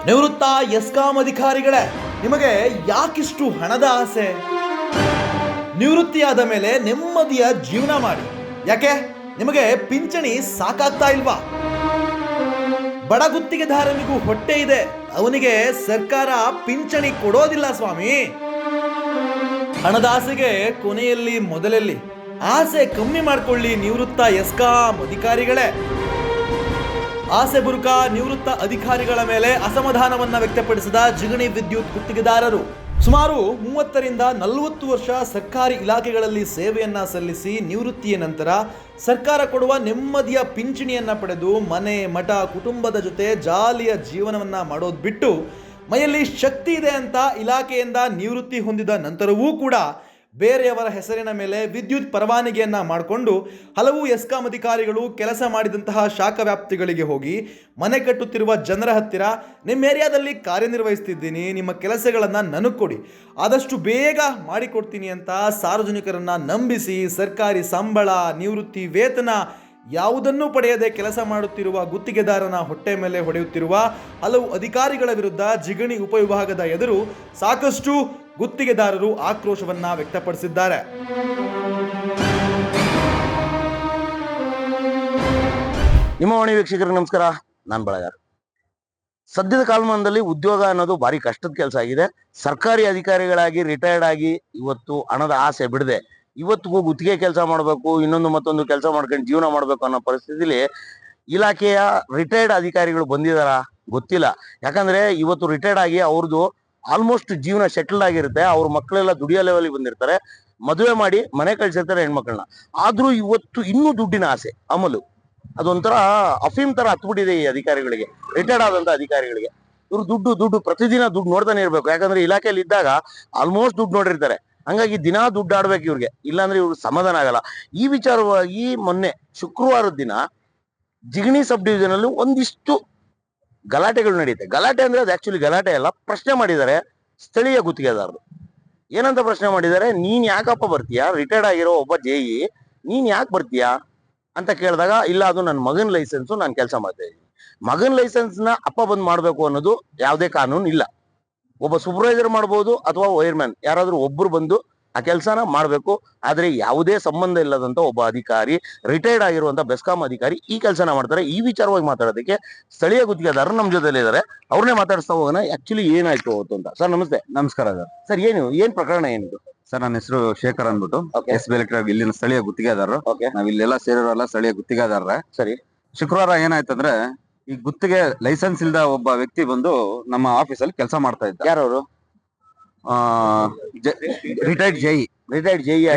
ನಿವೃತ್ತ ಎಸ್ಕಾಂ ಅಧಿಕಾರಿಗಳೇ, ನಿಮಗೆ ಯಾಕಿಷ್ಟು ಹಣದ ಆಸೆ? ನಿವೃತ್ತಿಯಾದ ಮೇಲೆ ನೆಮ್ಮದಿಯ ಜೀವನ ಮಾಡಿ. ಯಾಕೆ? ನಿಮಗೆ ಪಿಂಚಣಿ ಸಾಕಾಗ್ತಾ ಇಲ್ವಾ? ಬಡ ಗುತ್ತಿಗೆದಾರನಿಗೂ ಹೊಟ್ಟೆ ಇದೆ, ಅವನಿಗೆ ಸರ್ಕಾರ ಪಿಂಚಣಿ ಕೊಡೋದಿಲ್ಲ ಸ್ವಾಮಿ. ಹಣದ ಆಸೆಗೆ ಕೊನೆಯಲ್ಲಿ ಮೊದಲಲ್ಲಿ. ಆಸೆ ಕಮ್ಮಿ ಮಾಡ್ಕೊಳ್ಳಿ ನಿವೃತ್ತ ಎಸ್ಕಾಂ ಅಧಿಕಾರಿಗಳೇ. ಆಸೆ ಬುರುಕ ನಿವೃತ್ತ ಅಧಿಕಾರಿಗಳ ಮೇಲೆ ಅಸಮಾಧಾನವನ್ನ ವ್ಯಕ್ತಪಡಿಸಿದ ಜಿಗಣಿ ವಿದ್ಯುತ್ ಗುತ್ತಿಗೆದಾರರು ಸುಮಾರು 30ರಿಂದ 40 ವರ್ಷ ಸರ್ಕಾರಿ ಇಲಾಖೆಗಳಲ್ಲಿ ಸೇವೆಯನ್ನ ಸಲ್ಲಿಸಿ ನಿವೃತ್ತಿಯ ನಂತರ ಸರ್ಕಾರ ಕೊಡುವ ನೆಮ್ಮದಿಯ ಪಿಂಚಣಿಯನ್ನ ಪಡೆದು ಮನೆ ಮಠ ಕುಟುಂಬದ ಜೊತೆ ಜಾಲಿಯ ಜೀವನವನ್ನ ಮಾಡೋದು ಬಿಟ್ಟು ಮೈಯಲ್ಲಿ ಶಕ್ತಿ ಇದೆ ಅಂತ ಇಲಾಖೆಯಿಂದ ನಿವೃತ್ತಿ ಹೊಂದಿದ ನಂತರವೂ ಕೂಡ ಬೇರೆಯವರ ಹೆಸರಿನ ಮೇಲೆ ವಿದ್ಯುತ್ ಪರವಾನಗಿಯನ್ನ ಮಾಡಿಕೊಂಡು ಹಲವು ಎಸ್ಕಾಂ ಅಧಿಕಾರಿಗಳು ಕೆಲಸ ಮಾಡಿದಂತಹ ಶಾಖಾ ವ್ಯಾಪ್ತಿಗಳಿಗೆ ಹೋಗಿ ಮನೆ ಕಟ್ಟುತ್ತಿರುವ ಜನರ ಹತ್ತಿರ ನಿಮ್ಮ ಏರಿಯಾದಲ್ಲಿ ಕಾರ್ಯನಿರ್ವಹಿಸ್ತಿದ್ದೀನಿ, ನಿಮ್ಮ ಕೆಲಸಗಳನ್ನು ನನಗೆ ಕೊಡಿ, ಆದಷ್ಟು ಬೇಗ ಮಾಡಿಕೊಡ್ತೀನಿ ಅಂತ ಸಾರ್ವಜನಿಕರನ್ನು ನಂಬಿಸಿ ಸರ್ಕಾರಿ ಸಂಬಳ, ನಿವೃತ್ತಿ ವೇತನ ಯಾವುದನ್ನೂ ಪಡೆಯದೆ ಕೆಲಸ ಮಾಡುತ್ತಿರುವ ಗುತ್ತಿಗೆದಾರನ ಹೊಟ್ಟೆ ಮೇಲೆ ಹೊಡೆಯುತ್ತಿರುವ ಹಲವು ಅಧಿಕಾರಿಗಳ ವಿರುದ್ಧ ಜಿಗಣಿ ಉಪವಿಭಾಗದ ಎದುರು ಸಾಕಷ್ಟು ಗುತ್ತಿಗೆದಾರರು ಆಕ್ರೋಶವನ್ನ ವ್ಯಕ್ತಪಡಿಸಿದ್ದಾರೆ. ನಿಮ್ಮ ವಾಣಿ ವೀಕ್ಷಕರಿಗೆ ನಮಸ್ಕಾರ, ನಾನು ಬಳಗಾರ್. ಸದ್ಯದ ಕಾಲಮಾನದಲ್ಲಿ ಉದ್ಯೋಗ ಅನ್ನೋದು ಭಾರಿ ಕಷ್ಟದ ಕೆಲಸ ಆಗಿದೆ. ಸರ್ಕಾರಿ ಅಧಿಕಾರಿಗಳಾಗಿ ರಿಟೈರ್ಡ್ ಆಗಿ ಇವತ್ತು ಹಣದ ಆಸೆ ಬಿಡದೆ ಇವತ್ತಿಗೂ ಗುತ್ತಿಗೆ ಕೆಲಸ ಮಾಡಬೇಕು, ಇನ್ನೊಂದು ಮತ್ತೊಂದು ಕೆಲಸ ಮಾಡ್ಕೊಂಡು ಜೀವನ ಮಾಡ್ಬೇಕು ಅನ್ನೋ ಪರಿಸ್ಥಿತಿಲಿ ಇಲಾಖೆಯ ರಿಟೈರ್ಡ್ ಅಧಿಕಾರಿಗಳು ಬಂದಿದಾರ ಗೊತ್ತಿಲ್ಲ. ಯಾಕಂದ್ರೆ ಇವತ್ತು ರಿಟೈರ್ಡ್ ಆಗಿ ಅವ್ರದ್ದು ಆಲ್ಮೋಸ್ಟ್ ಜೀವನ ಸೆಟಲ್ಡ್ ಆಗಿರುತ್ತೆ. ಅವ್ರ ಮಕ್ಕಳೆಲ್ಲ ದುಡಿಯೋ ಲೆವೆಲ್ಗೆ ಬಂದಿರ್ತಾರೆ, ಮದುವೆ ಮಾಡಿ ಮನೆ ಕಳ್ಸಿರ್ತಾರೆ ಹೆಣ್ಮಕ್ಳನ್ನ. ಆದ್ರೂ ಇವತ್ತು ಇನ್ನೂ ದುಡ್ಡಿನ ಆಸೆ ಅಮಲು, ಅದೊಂಥರ ಅಫೀಮ್ ತರ ಹತ್ಬಿಟ್ಟಿದೆ ಈ ಅಧಿಕಾರಿಗಳಿಗೆ, ರಿಟೈರ್ಡ್ ಆದಂತ ಅಧಿಕಾರಿಗಳಿಗೆ. ಇವ್ರು ದುಡ್ಡು ಪ್ರತಿದಿನ ದುಡ್ಡು ನೋಡ್ತಾನೆ ಇರ್ಬೇಕು. ಯಾಕಂದ್ರೆ ಇಲಾಖೆಯಲ್ಲಿ ಇದ್ದಾಗ ಆಲ್ಮೋಸ್ಟ್ ದುಡ್ಡು ನೋಡಿರ್ತಾರೆ, ಹಂಗಾಗಿ ದಿನಾ ದುಡ್ಡು ಆಡ್ಬೇಕು ಇವ್ರಿಗೆ, ಇಲ್ಲಾಂದ್ರೆ ಇವ್ರು ಸಮಾಧಾನ ಆಗಲ್ಲ. ಈ ವಿಚಾರವಾಗಿ ಮೊನ್ನೆ ಶುಕ್ರವಾರದ ದಿನ ಜಿಗಣಿ ಸಬ್ ಡಿವಿಷನ್ ಅಲ್ಲಿ ಒಂದಿಷ್ಟು ಗಲಾಟೆಗಳು ನಡೆಯುತ್ತೆ. ಗಲಾಟೆ ಅಂದ್ರೆ ಅದು ಆಕ್ಚುಲಿ ಗಲಾಟೆ ಅಲ್ಲ, ಪ್ರಶ್ನೆ ಮಾಡಿದ್ದಾರೆ ಸ್ಥಳೀಯ ಗುತ್ತಿಗೆದಾರರು. ಏನಂತ ಪ್ರಶ್ನೆ ಮಾಡಿದ್ದಾರೆ, ನೀನ್ ಯಾಕಪ್ಪ ಬರ್ತೀಯಾ, ರಿಟೈರ್ಡ್ ಆಗಿರೋ ಒಬ್ಬ ಜೆಇ ನೀನ್ ಯಾಕೆ ಬರ್ತೀಯಾ ಅಂತ ಕೇಳಿದಾಗ, ಇಲ್ಲ ಅದು ನನ್ನ ಮಗನ್ ಲೈಸೆನ್ಸು, ನಾನು ಕೆಲಸ ಮಾಡ್ತಾ ಇದ್ದೀನಿ. ಮಗನ್ ಲೈಸೆನ್ಸ್ ನ ಅಪ್ಪ ಬಂದ್ ಮಾಡ್ಬೇಕು ಅನ್ನೋದು ಯಾವುದೇ ಕಾನೂನು ಇಲ್ಲ. ಒಬ್ಬ ಸೂಪರ್ವೈಸರ್ ಮಾಡ್ಬೋದು ಅಥವಾ ವೈರ್ಮ್ಯಾನ್ ಯಾರಾದ್ರೂ ಒಬ್ರು ಬಂದು ಆ ಕೆಲಸನ ಮಾಡ್ಬೇಕು. ಆದ್ರೆ ಯಾವುದೇ ಸಂಬಂಧ ಇಲ್ಲದಂತ ಒಬ್ಬ ಅಧಿಕಾರಿ, ರಿಟೈರ್ಡ್ ಆಗಿರುವಂತ ಬೆಸ್ಕಾಂ ಅಧಿಕಾರಿ ಈ ಕೆಲಸನ ಮಾಡ್ತಾರೆ. ಈ ವಿಚಾರವಾಗಿ ಮಾತಾಡೋದಕ್ಕೆ ಸ್ಥಳೀಯ ಗುತ್ತಿಗೆದಾರರು ನಮ್ಮ ಜೊತೆಲಿ ಇದ್ದಾರೆ, ಅವ್ರನ್ನೇ ಮಾತಾಡಿಸ್ತಾ ಹೋಗೋಣ. ಆಕ್ಚುಲಿ ಏನಾಯ್ತು ಅವತ್ತು ಅಂತ. ಸರ್ ನಮಸ್ತೆ. ನಮಸ್ಕಾರ ಸರ್. ಸರ್ ಏನ್ ಪ್ರಕರಣ ಏನಿದು? ಸರ್ ನನ್ನ ಹೆಸರು ಶೇಖರ್ ಅಂದ್ಬಿಟ್ಟು, ಎಸ್ ಬೆಲೆಕ್ಟರ್ ಇಲ್ಲಿನ ಸ್ಥಳೀಯ ಗುತ್ತಿಗೆದಾರರು. ನಾವ್ ಇಲ್ಲೆಲ್ಲ ಸೇರಿರೋಲ್ಲ ಸ್ಥಳೀಯ ಗುತ್ತಿಗೆದಾರರ. ಸರಿ, ಶುಕ್ರವಾರ ಏನಾಯ್ತಂದ್ರೆ, ಈ ಗುತ್ತಿಗೆ ಲೈಸೆನ್ಸ್ ಇಲ್ದ ಒಬ್ಬ ವ್ಯಕ್ತಿ ಬಂದು ನಮ್ಮ ಆಫೀಸಲ್ಲಿ ಕೆಲಸ ಮಾಡ್ತಾ ಇದ್ದ. ಯಾರವರು? Retired JE. ರಿಟೈರ್ಡ್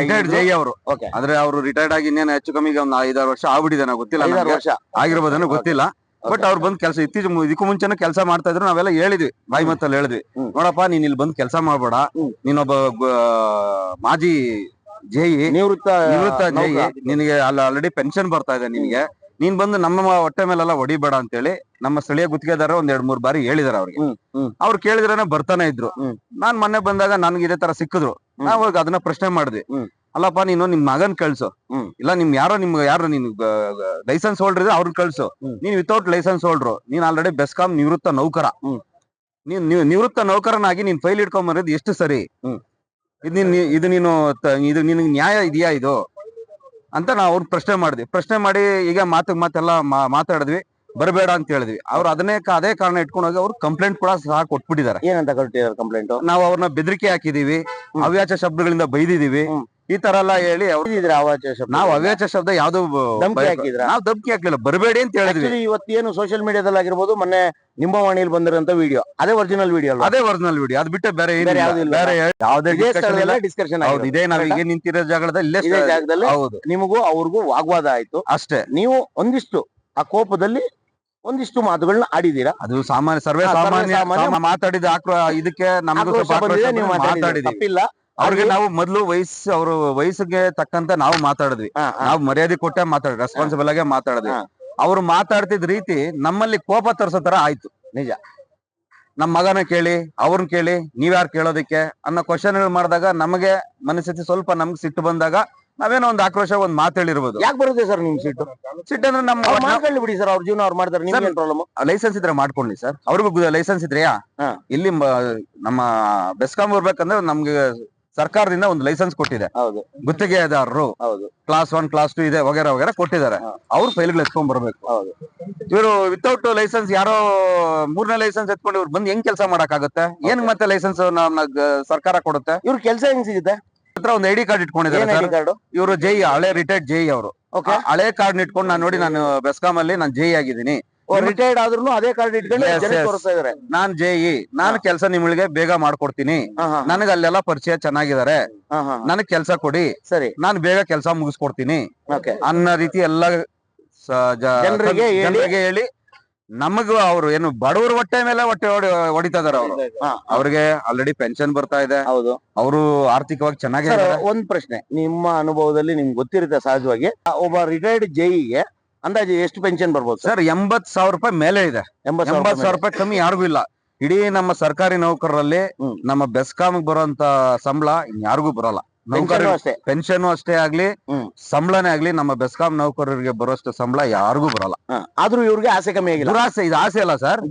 ಜೆಇ ಅವರು. ಓಕೆ. ಆದ್ರೆ ಅವರು ರಿಟೈರ್ಡ್ ಆಗಿ ಇನ್ನೇನು ಹೆಚ್ಚು ಕಮ್ಮಿಗೆ ಒಂದು 5-6 ವರ್ಷ ಆಗ್ಬಿಟ್ಟಿದೆ, ಗೊತ್ತಿಲ್ಲ, 5-6 ವರ್ಷ ಆಗಿರ್ಬೋದನ್ನ ಗೊತ್ತಿಲ್ಲ. ಬಟ್ ಅವ್ರು ಬಂದ್ ಕೆಲಸ ಇದಕ್ಕೂ ಮುಂಚೆನೂ ಕೆಲಸ ಮಾಡ್ತಾ ಇದ್ರು. ನಾವೆಲ್ಲ ಹೇಳಿದ್ವಿ, ಬಾಯಿ ಮತ್ತಲ್ಲಿ ಹೇಳಿದ್ವಿ, ನೋಡಪ್ಪ ನೀನ್ ಇಲ್ಲಿ ಬಂದ್ ಕೆಲಸ ಮಾಡ್ಬೇಡ, ನೀನೊಬ್ಬ ಮಾಜಿ ಜೆಇ, ನಿವೃತ್ತ ಜೆಇ, ನಿನಗೆ ಅಲ್ಲಿ ಆಲ್ರೆಡಿ ಪೆನ್ಷನ್ ಬರ್ತಾ ಇದೆ, ನಿನ್ಗೆ ನೀನ್ ಬಂದು ನಮ್ಮ ಹೊಟ್ಟೆ ಮೇಲೆಲ್ಲ ಹೊಡಿಬೇಡ ಅಂತ ಹೇಳಿ ನಮ್ಮ ಸ್ಥಳೀಯ ಗುತ್ತಿಗೆದಾರ 1-2-3 ಬಾರಿ ಹೇಳಿದಾರೆ ಅವ್ರಿಗೆ. ಅವ್ರು ಕೇಳಿದ್ರೇನೆ ಬರ್ತಾನೆ ಇದ್ರು. ನಾನ್ ಮೊನ್ನೆ ಬಂದಾಗ ನನ್ಗೆ ಇದೇ ತರ ಸಿಕ್ಕಿದ್ರು. ನಾವು ಅದನ್ನ ಪ್ರಶ್ನೆ ಮಾಡಿದ್ವಿ, ಅಲ್ಲಪ್ಪ ನೀನು ನಿಮ್ ಮಗನ್ ಕಳ್ಸು, ಇಲ್ಲ ಯಾರು ನಿನ್ ಲೈಸೆನ್ಸ್ ಹೋಲ್ಡರ್ ಇದೆ ಅವ್ರನ್ನ ಕಳ್ಸು, ನೀನ್ ವಿತೌಟ್ ಲೈಸೆನ್ಸ್ ಹೋಲ್ಡ್ರು, ನೀನ್ ಆಲ್ರೆಡಿ ಬೆಸ್ಕಾಂ ನಿವೃತ್ತ ನೌಕರ, ನೀನ್ ನಿವೃತ್ತ ನೌಕರನಾಗಿ ನೀನ್ ಫೈಲ್ ಇಟ್ಕೊಂಡ್ ಬಂದಿದ್ದು ಎಷ್ಟು ಸರಿ, ಇದು ನಿನಗೆ ನ್ಯಾಯ ಇದೆಯಾ ಇದು ಅಂತ ನಾವು ಅವ್ರ ಪ್ರಶ್ನೆ ಮಾಡಿದ್ವಿ. ಪ್ರಶ್ನೆ ಮಾಡಿ ಈಗ ಮಾತೆಲ್ಲ ಮಾತಾಡಿದ್ವಿ, ಬರಬೇಡ ಅಂತ ಹೇಳಿದ್ವಿ. ಅವ್ರು ಅದೇ ಕಾರಣ ಇಟ್ಕೊಂಡು ಹೋಗಿ ಅವ್ರು ಕಂಪ್ಲೇಂಟ್ ಕೂಡ ಸಹ ಕೊಟ್ಬಿಟ್ಟಿದ್ದಾರೆ. ಏನಂತ ಕೊಟ್ಟಿದ್ದಾರೆ ಕಂಪ್ಲೇಂಟ್? ನಾವು ಅವ್ರನ್ನ ಬೆದರಿಕೆ ಹಾಕಿದೀವಿ, ಅವ್ಯಾಚ ಶಬ್ದಗಳಿಂದ ಬೈದಿದೀವಿ, ಈ ತರ ಎಲ್ಲ ಹೇಳಿ ನಾವು ಅವ್ಯಾಚ ಶಬ್ದ ಯಾವ್ದು ನಾವು ಧಮ್ಕಿ ಹಾಕ್ಲಿಲ್ಲ, ಬರಬೇಡಿ ಅಂತ ಹೇಳಿದ್ವಿ. ಇವತ್ತೇನು ಸೋಷಿಯಲ್ ಮೀಡಿಯಾದಲ್ಲಿ ಆಗಿರ್ಬೋದು, ಮೊನ್ನೆ ನಿಮ್ಮ ವಾಣಿಯಲ್ಲಿ ಬಂದಿರೋಂತ ವಿಡಿಯೋ ಅದೇ ಒರಿಜಿನಲ್ ವಿಡಿಯೋ ಅದೇ ಒರಿಜಿನಲ್ ವಿಡಿಯೋ, ಅದ್ ಬಿಟ್ಟೆ ಬೇರೆ ಡಿಸ್ಕಷನ್ ಇದೇ ನಾವೀಗ ನಿಂತಿರೋ ಜಾಗದಲ್ಲಿ ಹೌದು, ನಿಮಗೂ ಅವ್ರಿಗೂ ವಾಗ್ವಾದ ಆಯ್ತು ಅಷ್ಟೇ. ನೀವು ಒಂದಿಷ್ಟು ಆ ಕೋಪದಲ್ಲಿ ಒಂದಿಷ್ಟು ಮಾತುಗಳನ್ನ ಆಡಿದೀರಾ. ಅದು ಸರ್ವೇ ಸಾಮಾನ್ಯ ಮಾತಾಡಿದ ಇದಕ್ಕೆ ನಮಗೂ ತಪ್ಪಿಲ್ಲ. ಅವ್ರಿಗೆ ನಾವು ಮೊದ್ಲು ಅವ್ರ ವಯಸ್ಸಿಗೆ ತಕ್ಕಂತ ನಾವು ಮಾತಾಡಿದ್ವಿ, ನಾವು ಮರ್ಯಾದೆ ಕೊಟ್ಟೆ ಮಾತಾಡಿದ್ವಿ, ರೆಸ್ಪಾನ್ಸಿಬಲ್ ಆಗಿ ಮಾತಾಡಿದ್ವಿ. ಅವ್ರು ಮಾತಾಡ್ತಿದ್ ರೀತಿ ನಮ್ಮಲ್ಲಿ ಕೋಪ ತರಿಸೋ ತರ ಆಯ್ತು. ನಿಜ, ನಮ್ ಮಗನ ಕೇಳಿ ಅವ್ರನ್ನ ಕೇಳಿ ನೀವ್ಯಾರು ಕೇಳೋದಕ್ಕೆ ಅನ್ನೋ ಕ್ವಶನ್ ಮಾಡಿದಾಗ ನಮಗೆ ಮನಸ್ಥಿತಿ ಸ್ವಲ್ಪ ನಮ್ಗೆ ಸಿಟ್ಟು ಬಂದಾಗ ನಾವೇನೋ ಒಂದು ಆಕ್ರೋಶ ಒಂದ್ ಮಾತು ಹೇಳಿರ್ಬೋದು. ಯಾಕೆ ಬರುತ್ತೆ ಸರ್ ನಿಮ್ ಸೀಟು? ಸಿಟ್ಟಂದ್ರೆ ನಮ್ಮ ಮಾಡ್ಕೊಳ್ಳಿ ಬಿಡಿ ಸರ್, ಅವ್ರ ಜೀವನ ಅವ್ರು ಮಾಡ್ತಾರೆ, ನಿಮ್ಗೆ ಏನ್ ಪ್ರಾಬ್ಲಮ್? ಲೈಸೆನ್ಸ್ ಇದ್ರೆ ಮಾಡ್ಕೊಳ್ಳಿ ಸರ್, ಅವ್ರಿಗೂ ಲೈಸೆನ್ಸ್ ಇದ್ರೆಯಾ. ಹಾ. ಇಲ್ಲಿ ನಮ್ಮ ಬೆಸ್ಕಾಂ ಬರ್ಬೇಕಂದ್ರೆ ನಮ್ಗೆ ಸರ್ಕಾರದಿಂದ ಒಂದು ಲೈಸೆನ್ಸ್ ಕೊಟ್ಟಿದೆ, ಹೌದು ಗುತ್ತಿಗೆದಾರರು ಹೌದು ಕ್ಲಾಸ್ 1 ಕ್ಲಾಸ್ 2 ಇದೆ ವಗೇರ ವಗೇರ ಕೊಟ್ಟಿದ್ದಾರೆ. ಅವ್ರ ಫೈಲ್ಗಳು ಎತ್ಕೊಂಡ್ ಬರ್ಬೇಕು. ಹೌದು. ಇವರು ವಿತೌಟ್ ಲೈಸೆನ್ಸ್ ಯಾರೋ 3ನೇ ಲೈಸೆನ್ಸ್ ಎತ್ಕೊಂಡು ಇವ್ರು ಬಂದು ಹೆಂಗ್ ಕೆಲಸ ಮಾಡಕ್ ಆಗುತ್ತೆ? ಏನ್ ಮತ್ತೆ ಲೈಸೆನ್ಸ್ ಸರ್ಕಾರ ಕೊಡುತ್ತೆ? ಇವ್ರ ಕೆಲಸ ಹೆಂಗ್ ಸಿಗುತ್ತೆ? ಹತ್ರ ಒಂದು ಐಡಿ ಕಾರ್ಡ್ ಇಟ್ಕೊಂಡಿದ್ದಾರೆ ಕಾರ್ಡ್? ಇವರು ಜೈ, ಹಳೆ ರಿಟೈರ್ಡ್ ಜೈ ಅವರು. ಹಳೆ ಕಾರ್ಡ್ ಇಟ್ಕೊಂಡು ನಾನು ನೋಡಿ, ನಾನು ಬೆಸ್ಕಾಂ ಅಲ್ಲಿ ನಾನು ಜೈ ಆಗಿದ್ದೀನಿ, ರಿಟೈರ್ಡ್ ಆದ್ರೂ ಅದೇ ಕಾರ್ಡ್ ಇಟ್ಕೊಂಡು ತೋರಿಸ್ತಾ ಇದಾರೆ. ನಾನ್ ಜೈ, ನಾನು ಕೆಲಸ ನಿಮ್ಗೆ ಬೇಗ ಮಾಡ್ಕೊಡ್ತೀನಿ, ನನಗೆ ಅಲ್ಲೆಲ್ಲ ಪರಿಚಯ ಚೆನ್ನಾಗಿದ್ದಾರೆ, ನನಗ್ ಕೆಲಸ ಕೊಡಿ, ಸರಿ ನಾನು ಬೇಗ ಕೆಲಸ ಮುಗಿಸ್ಕೊಡ್ತೀನಿ ಅನ್ನೋ ರೀತಿ ಎಲ್ಲ ಜನರಿಗೆ ಹೇಳಿ ನಮಗೂ ಅವರು ಏನು ಬಡವರ ಹೊಟ್ಟೆ ಮೇಲೆ ಹೊಡಿತಾ ಇದಾರೆ. ಅವರು ಅವ್ರಿಗೆ ಆಲ್ರೆಡಿ ಪೆನ್ಷನ್ ಬರ್ತಾ ಇದೆ, ಹೌದು, ಅವರು ಆರ್ಥಿಕವಾಗಿ ಚೆನ್ನಾಗಿ. ಒಂದ್ ಪ್ರಶ್ನೆ, ನಿಮ್ಮ ಅನುಭವದಲ್ಲಿ ನಿಮ್ಗೆ ಗೊತ್ತಿರುತ್ತೆ ಸಹಜವಾಗಿ, ಒಬ್ಬ ರಿಟೈರ್ಡ್ ಜೈಗೆ ಅಂದಾಜು ಎಷ್ಟು ಪೆನ್ಷನ್ ಬರ್ಬೋದು ಸರ್? 80,000 ರೂಪಾಯಿ ಮೇಲೆ ಇದೆ. 80,000 ರೂಪಾಯಿ ಕಮ್ಮಿ ಯಾರಿಗೂ ಇಲ್ಲ. ಇಡೀ ನಮ್ಮ ಸರ್ಕಾರಿ ನೌಕರರಲ್ಲಿ ನಮ್ಮ ಬೆಸ್ಕಾಂ ಬರುವಂತ ಸಂಬಳ ಯಾರಿಗೂ ಬರಲ್ಲ. ಪೆನ್ಷನ್ ಅಷ್ಟೇ ಆಗ್ಲಿ, ಸಂಬಳನೇ ಆಗ್ಲಿ, ನಮ್ಮ ಬೆಸ್ಕಾಂ ನೌಕರರಿಗೆ ಬರೋಷ್ಟು ಸಂಬಳ ಯಾರಿಗೂ ಬರಲ್ಲ. ಆದ್ರೂ ಇವ್ರಿಗೆ ಆಸೆ ಕಮ್ಮಿ ಆಗಿಲ್ಲ. ದುರಾಸೆ, ಇದು ಆಸೆ ಅಲ್ಲ ಸರ್,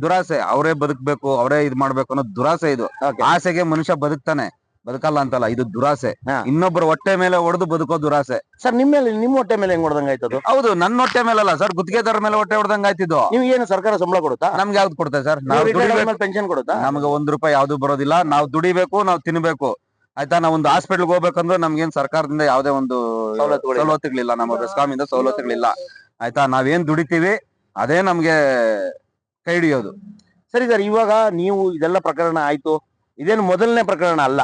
ದುರಾಸೆ. ಅವರೇ ಬದುಕ್ಬೇಕು, ಅವರೇ ಇದ್ ಮಾಡ್ಬೇಕು ಅನ್ನೋ ದುರಾಸೆ ಇದು. ಆಸೆಗೆ ಮನುಷ್ಯ ಬದುಕ್ತಾನೆ, ಬದುಕಲ್ಲ ಅಂತಲ್ಲ, ಇದು ದುರಾಸೆ. ಇನ್ನೊಬ್ಬರು ಹೊಟ್ಟೆ ಮೇಲೆ ಹೊಡೆದು ಬದುಕೋ ದುರಾಸೆ. ಸರ್ ನಿಮ್ಮ ಹೊಟ್ಟೆ ಮೇಲೆ ಹೆಂಗ್ ಹೊಡೆದಂಗ ಆಯ್ತದು? ಹೌದು, ನನ್ನ ಹೊಟ್ಟೆ ಮೇಲಲ್ಲ ಸರ್, ಗುತ್ತಿಗೆದಾರ ಮೇಲೆ ಹೊಟ್ಟೆ ಹೊಡೆದಂಗ ಆಯ್ತಿದ್ದು. ನಿಮ್ಗೆ ಏನು ಸರ್ಕಾರ ಸಂಬಳ ಕೊಡುತ್ತಾ? ನಮ್ಗೆ ಯಾವ್ದು ಕೊಡ್ತಾರೆ ಸರ್? ಪೆನ್ಷನ್ ಕೊಡುತ್ತಾ? ನಮ್ಗೆ ₹1 ಯಾವ್ದು ಬರೋದಿಲ್ಲ. ನಾವು ದುಡಿಬೇಕು, ನಾವು ತಿನ್ಬೇಕು, ಆಯ್ತಾ. ನಾವ್ ಒಂದು ಹಾಸ್ಪಿಟಲ್ಗೆ ಹೋಗ್ಬೇಕಂದ್ರೆ ನಮ್ಗೇನ್ ಸರ್ಕಾರದಿಂದ ಯಾವ್ದೇ ಒಂದು ಸವಲತ್ತುಗಳಿಲ್ಲ, ನಮ್ಮ ಬೆಸ್ಕಾಂ ಇಂದ ಸವಲತ್ತುಗಳಿಲ್ಲ, ಆಯ್ತಾ. ನಾವೇನ್ ದುಡಿತೀವಿ ಅದೇ ನಮ್ಗೆ ಕೈ ಹಿಡಿಯೋದು. ಸರಿ ಸರ್, ಇವಾಗ ನೀವು ಇದೆಲ್ಲ ಪ್ರಕರಣ ಆಯ್ತು, ಇದೇನು ಮೊದಲನೇ ಪ್ರಕರಣ ಅಲ್ಲ.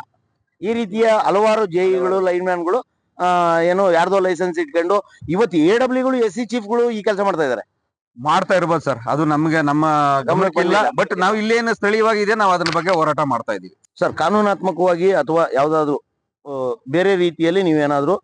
ಈ ರೀತಿಯ ಹಲವಾರು ಜೆಇಗಳು, ಲೈನ್ಮ್ಯಾನ್ಗಳು ಏನೋ ಯಾರ್ದೋ ಲೈಸೆನ್ಸ್ ಇಟ್ಕೊಂಡು ಇವತ್ತು AWಗಳು, SC ಚೀಫ್ಗಳು ಈ ಕೆಲಸ ಮಾಡ್ತಾ ಇರ್ಬೋದು ಸರ್. ಅದು ನಮ್ಗೆ ನಮ್ಮ ಗಮನಕ್ಕಿಲ್ಲ. ಬಟ್ ನಾವು ಇಲ್ಲೇನು ಸ್ಥಳೀಯವಾಗಿದೆ, ನಾವು ಅದ್ರ ಬಗ್ಗೆ ಹೋರಾಟ ಮಾಡ್ತಾ ಇದೀವಿ ಸರ್. ಕಾನೂನಾತ್ಮಕವಾಗಿ ಅಥವಾ ಯಾವ್ದಾದ್ರು ಬೇರೆ ರೀತಿಯಲ್ಲಿ ನೀವೇನಾದ್ರೂ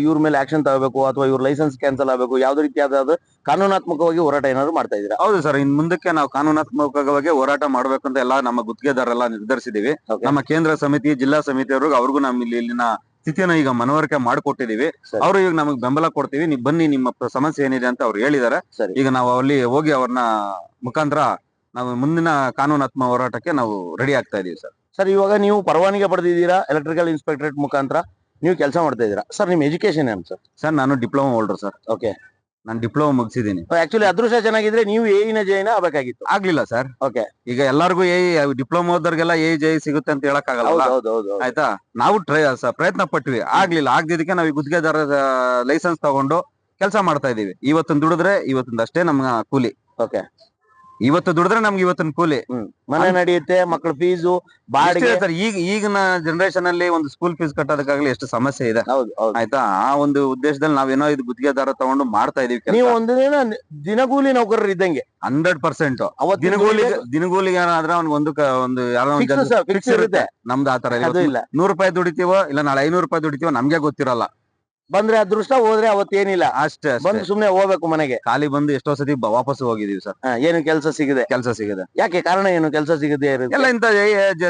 ಇವ್ರ ಮೇಲೆ ಆಕ್ಷನ್ ತಗೋಬೇಕು ಅಥವಾ ಇವ್ರ ಲೈಸೆನ್ಸ್ ಕ್ಯಾನ್ಸಲ್ ಆಗಬೇಕು, ಯಾವ್ದೇ ರೀತಿಯಾದ ಕಾನೂನಾತ್ಮಕವಾಗಿ ಹೋರಾಟ ಏನಾದ್ರು ಮಾಡ್ತಾ ಇದ್ದೀರಾ? ಹೌದು ಸರ್, ಇನ್ ಮುಂದಕ್ಕೆ ನಾವು ಕಾನೂನಾತ್ಮಕವಾಗಿ ಹೋರಾಟ ಮಾಡ್ಬೇಕಂತ ಎಲ್ಲ ನಮ್ಮ ಗುತ್ತಿಗೆದಾರೆಲ್ಲ ನಿರ್ಧರಿಸಿದೀವಿ. ನಮ್ಮ ಕೇಂದ್ರ ಸಮಿತಿ, ಜಿಲ್ಲಾ ಸಮಿತಿಯವ್ರಿಗೆ ಅವ್ರಿಗೂ ನಮ್ಮ ಇಲ್ಲಿನ ಸ್ಥಿತಿಯನ್ನು ಈಗ ಮನವರಿಕೆ ಮಾಡಿಕೊಟ್ಟಿದೀವಿ. ಅವರು ಈಗ ನಮಗೆ ಬೆಂಬಲ ಕೊಡ್ತೀವಿ, ನೀವು ಬನ್ನಿ, ನಿಮ್ಮ ಸಮಸ್ಯೆ ಏನಿದೆ ಅಂತ ಅವ್ರು ಹೇಳಿದ್ದಾರೆ. ಈಗ ನಾವು ಅಲ್ಲಿ ಹೋಗಿ ಅವ್ರನ್ನ ಮುಖಾಂತರ ನಾವು ಮುಂದಿನ ಕಾನೂನಾತ್ಮಕ ಹೋರಾಟಕ್ಕೆ ನಾವು ರೆಡಿ ಆಗ್ತಾ ಇದೀವಿ ಸರ್. ಸರ್, ಇವಾಗ ನೀವು ಪರವಾನಗಿ ಪಡೆದಿದ್ದೀರಾ, ಎಲೆಕ್ಟ್ರಿಕಲ್ ಇನ್ಸ್ಪೆಕ್ಟರೇಟ್ ಮುಖಾಂತರ ನೀವು ಕೆಲಸ ಮಾಡ್ತಾ ಇದ್ದೀರಾ ಸರ್. ನಿಮ್ ಎಜುಕೇಶನ್ ಏನು ಸರ್? ಸರ್, ನಾನು ಡಿಪ್ಲೊಮಾ ಹೋಲ್ಡರ್ ಸರ್. ಓಕೆ, ನಾನು ಡಿಪ್ಲೊಮಾ ಮುಗಿಸಿದ್ದೀನಿ. ಆಕ್ಚುಲಿ ಅದೃಷ್ಟ ಚೆನ್ನಾಗಿದ್ರೆ ನೀವು ಜೈನ ಆಗ್ಬೇಕಾಗಿತ್ತು, ಆಗ್ಲಿಲ್ಲ ಸರ್. ಓಕೆ, ಈಗ ಎಲ್ಲರಿಗೂ ಡಿಪ್ಲೊಮಾ ಓದೋರ್ಗೆಲ್ಲ ಜೈ ಸಿಗುತ್ತೆ ಅಂತ ಹೇಳಕ್ ಆಗಲ್ಲ, ಆಯ್ತಾ. ನಾವು ಪ್ರಯತ್ನ ಪಟ್ವಿ, ಆಗ್ಲಿಲ್ಲ. ಆಗದಿದ್ದಕ್ಕೆ ನಾವು ಈ ಗುತ್ತಿಗೆದಾರ ಲೈಸೆನ್ಸ್ ತಗೊಂಡು ಕೆಲಸ ಮಾಡ್ತಾ ಇದೀವಿ. ಇವತ್ತಿನ ದುಡಿದ್ರೆ ಇವತ್ತಿಂದಷ್ಟೇ ನಮ್ಗೆ ಕೂಲಿ. ಓಕೆ, ಇವತ್ತು ದುಡಿದ್ರೆ ನಮ್ಗೆ ಇವತ್ತಿನ ಕೂಲಿ. ಮನೆ ನಡೆಯುತ್ತೆ, ಮಕ್ಕಳ ಫೀಸು, ಬಾಡಿಗೆ. ಈಗಿನ ಜನರೇಷನ್ ಅಲ್ಲಿ ಒಂದು ಸ್ಕೂಲ್ ಫೀಸ್ ಕಟ್ಟೋದಕ್ಕಾಗ್ಲಿ ಎಷ್ಟು ಸಮಸ್ಯೆ ಇದೆ, ಆಯ್ತಾ. ಆ ಒಂದು ಉದ್ದೇಶದಲ್ಲಿ ನಾವೇನೋ ಇದು ಗುತ್ತಿಗೆದಾರ ತಗೊಂಡು ಮಾಡ್ತಾ ಇದೀವಿ. ನೀವು ಒಂದು ದಿನಗೂಲಿ ನೌಕರರು ಇದ್ದಂಗೆ 100%. ದಿನಗೂಲಿಗೆ ಏನಾದ್ರೆ ಒಂದು ಯಾರೋ ಫಿಕ್ಸ್ ಇರುತ್ತೆ. ನಮ್ದು ಆತರ ಇಲ್ಲ. ₹100 ದುಡಿತೀವೋ ಇಲ್ಲ ನಾಳೆ ₹500 ದುಡಿತೀವೋ ನಮ್ಗೆ ಗೊತ್ತಿರಲ್ಲ. ಬಂದ್ರೆ ಅದೃಷ್ಟ, ಹೋದ್ರೆ ಅವತ್ತೇನಿಲ್ಲ, ಅಷ್ಟೇ. ಬಂದು ಸುಮ್ನೆ ಹೋಗ್ಬೇಕು ಮನೆಗೆ. ಖಾಲಿ ಬಂದು ಎಷ್ಟೋ ಸತಿ ವಾಪಸ್ ಹೋಗಿದೀವಿ ಸರ್. ಏನು ಕೆಲಸ ಸಿಗದೆ? ಯಾಕೆ ಕಾರಣ ಏನು? ಕೆಲಸ ಸಿಗದೆ ಎಲ್ಲ ಇಂತ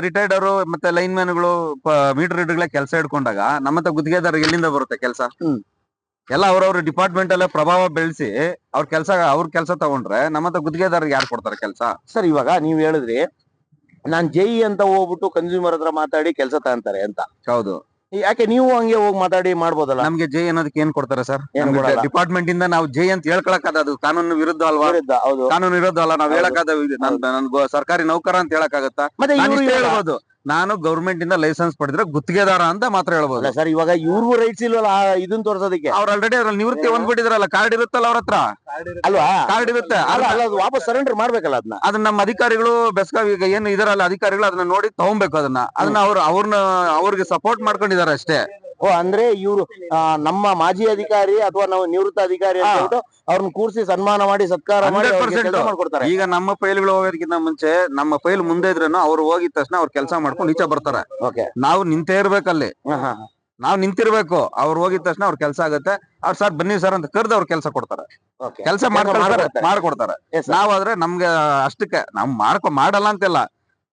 ರಿಟೈರ್ಡ್ ಅವರು ಮತ್ತೆ ಲೈನ್ ಮ್ಯಾನ್ಗಳು, ಮೀಟರ್ ರೀಡರ್ಗಳೇ ಕೆಲಸ ಇಟ್ಕೊಂಡಾಗ ನಮ್ಮತ್ತ ಗುತ್ತಿಗೆದಾರ ಎಲ್ಲಿಂದ ಬರುತ್ತೆ ಕೆಲಸ? ಎಲ್ಲ ಅವ್ರವ್ರ ಡಿಪಾರ್ಟ್ಮೆಂಟ್ ಅಲ್ಲೇ ಪ್ರಭಾವ ಬೆಳೆಸಿ ಅವ್ರ ಕೆಲಸ ತಗೊಂಡ್ರೆ ನಮ್ಮತ್ತ ಗುತ್ತಿಗೆದಾರ ಯಾರು ಕೊಡ್ತಾರೆ ಕೆಲಸ? ಸರ್, ಇವಾಗ ನೀವ್ ಹೇಳಿದ್ರಿ ನಾನ್ ಜೈ ಅಂತ ಹೋಗ್ಬಿಟ್ಟು ಕನ್ಸ್ಯೂಮರ್ ಹತ್ರ ಮಾತಾಡಿ ಕೆಲಸ ತಗೊಂತಾರೆ ಅಂತ. ಹೌದು. ಯಾಕೆ ನೀವು ಹಂಗೆ ಹೋಗಿ ಮಾತಾಡಿ ಮಾಡ್ಬೋದಲ್ಲ? ನಮ್ಗೆ ಜೈ ಅನ್ನೋದಕ್ಕೆ ಏನ್ ಕೊಡ್ತಾರೆ ಸರ್? ಡಿಪಾರ್ಟ್ಮೆಂಟ್ ಇಂದ ನಾವು ಜೈ ಅಂತ ಹೇಳ್ಕೊಳಕ್ ಅದು ಕಾನೂನು ವಿರುದ್ಧ ಅಲ್ವಾ? ಕಾನೂನು ವಿರುದ್ಧ ಅಲ್ಲ. ನಾವ್ ಹೇಳಕ್ಕಾದ ನನ್ ಸರ್ಕಾರಿ ನೌಕರ ಅಂತ ಹೇಳಕ್ಕಾಗತ್ತಾ? ಹೇಳ್ಬೋದು, ನಾನು ಗೌರ್ಮೆಂಟ್ ಇಂದ ಲೈಸೆನ್ಸ್ ಪಡೆದ್ರೆ ಗುತ್ತಿಗೆದಾರ ಅಂತ ಮಾತ್ರ ಹೇಳ್ಬೋದು ಸರ್. ಇವಾಗ ಇವ್ರಿಗೂ ರೈಟ್ಸ್ ಇಲ್ವಲ್ಲ ಇದನ್ನ ತೋರ್ಸೋದಕ್ಕೆ? ಅವ್ರು ಆಲ್ರೆಡಿ ಅದ್ರಲ್ಲಿ ನಿವೃತ್ತಿ ಹೊಂದ್ಬಿಟ್ಟಿದ್ರಲ್ಲ, ಕಾರ್ಡ್ ಇರುತ್ತಲ್ಲ ಅವ್ರ ಹತ್ರ. ಅಲ್ವಾ? ಕಾರ್ಡ್ ಇರುತ್ತೆ, ವಾಪಸ್ ಸರೆಂಡರ್ ಮಾಡ್ಬೇಕಲ್ಲ ಅದನ್ನ ನಮ್ಮ ಅಧಿಕಾರಿಗಳು ಬೆಸ್ಕಾಂ ಈಗ ಏನು ಇದರಲ್ಲ ಅಧಿಕಾರಿಗಳು ಅದನ್ನ ನೋಡಿ ತಗೊಬೇಕು. ಅದನ್ನ ಅವ್ರಿಗೆ ಸಪೋರ್ಟ್ ಮಾಡ್ಕೊಂಡಿದ್ದಾರೆ ಅಷ್ಟೇ. ಅಂದ್ರೆ ಇವ್ರು ನಮ್ಮ ಮಾಜಿ ಅಧಿಕಾರಿ ಅಥವಾ ನಾವು ನಿವೃತ್ತ ಅಧಿಕಾರಿ ಅಂತ ಅವ್ರನ್ನ ಕೂರಿಸಿ ಸನ್ಮಾನ ಮಾಡಿ ಸತ್ಕಾರ ಮಾಡಿ ಮಾಡ್ಕೊಡ್ತಾರೆ. ಈಗ ನಮ್ಮ ಫೈಲ್ಗಳು ಹೋಗೋದಕ್ಕಿಂತ ಮುಂಚೆ ನಮ್ಮ ಫೈಲ್ ಮುಂದೆ ಇದ್ರೂ ಅವ್ರು ಹೋಗಿದ ತಕ್ಷಣ ಅವ್ರು ಕೆಲಸ ಮಾಡ್ಕೊಂಡು ಈಚೆ ಬರ್ತಾರೆ. ನಾವು ನಿಂತೇ ಇರ್ಬೇಕಲ್ಲಿ, ನಾವ್ ನಿಂತಿರ್ಬೇಕು. ಅವ್ರು ಹೋಗಿದ ತಕ್ಷಣ ಅವ್ರ ಕೆಲಸ ಆಗುತ್ತೆ. ಅವ್ರು ಸರ್ ಬನ್ನಿ ಸರ್ ಅಂತ ಕರೆದು ಅವ್ರು ಕೆಲಸ ಕೊಡ್ತಾರೆ, ಕೆಲಸ ಮಾಡ್ಕೊಡ್ತಾರೆ. ನಾವಾದ್ರೆ ನಮ್ಗೆ ಅಷ್ಟಕ್ಕೆ ನಾವು ಮಾಡಲ್ಲ ಅಂತೆಲ್ಲ,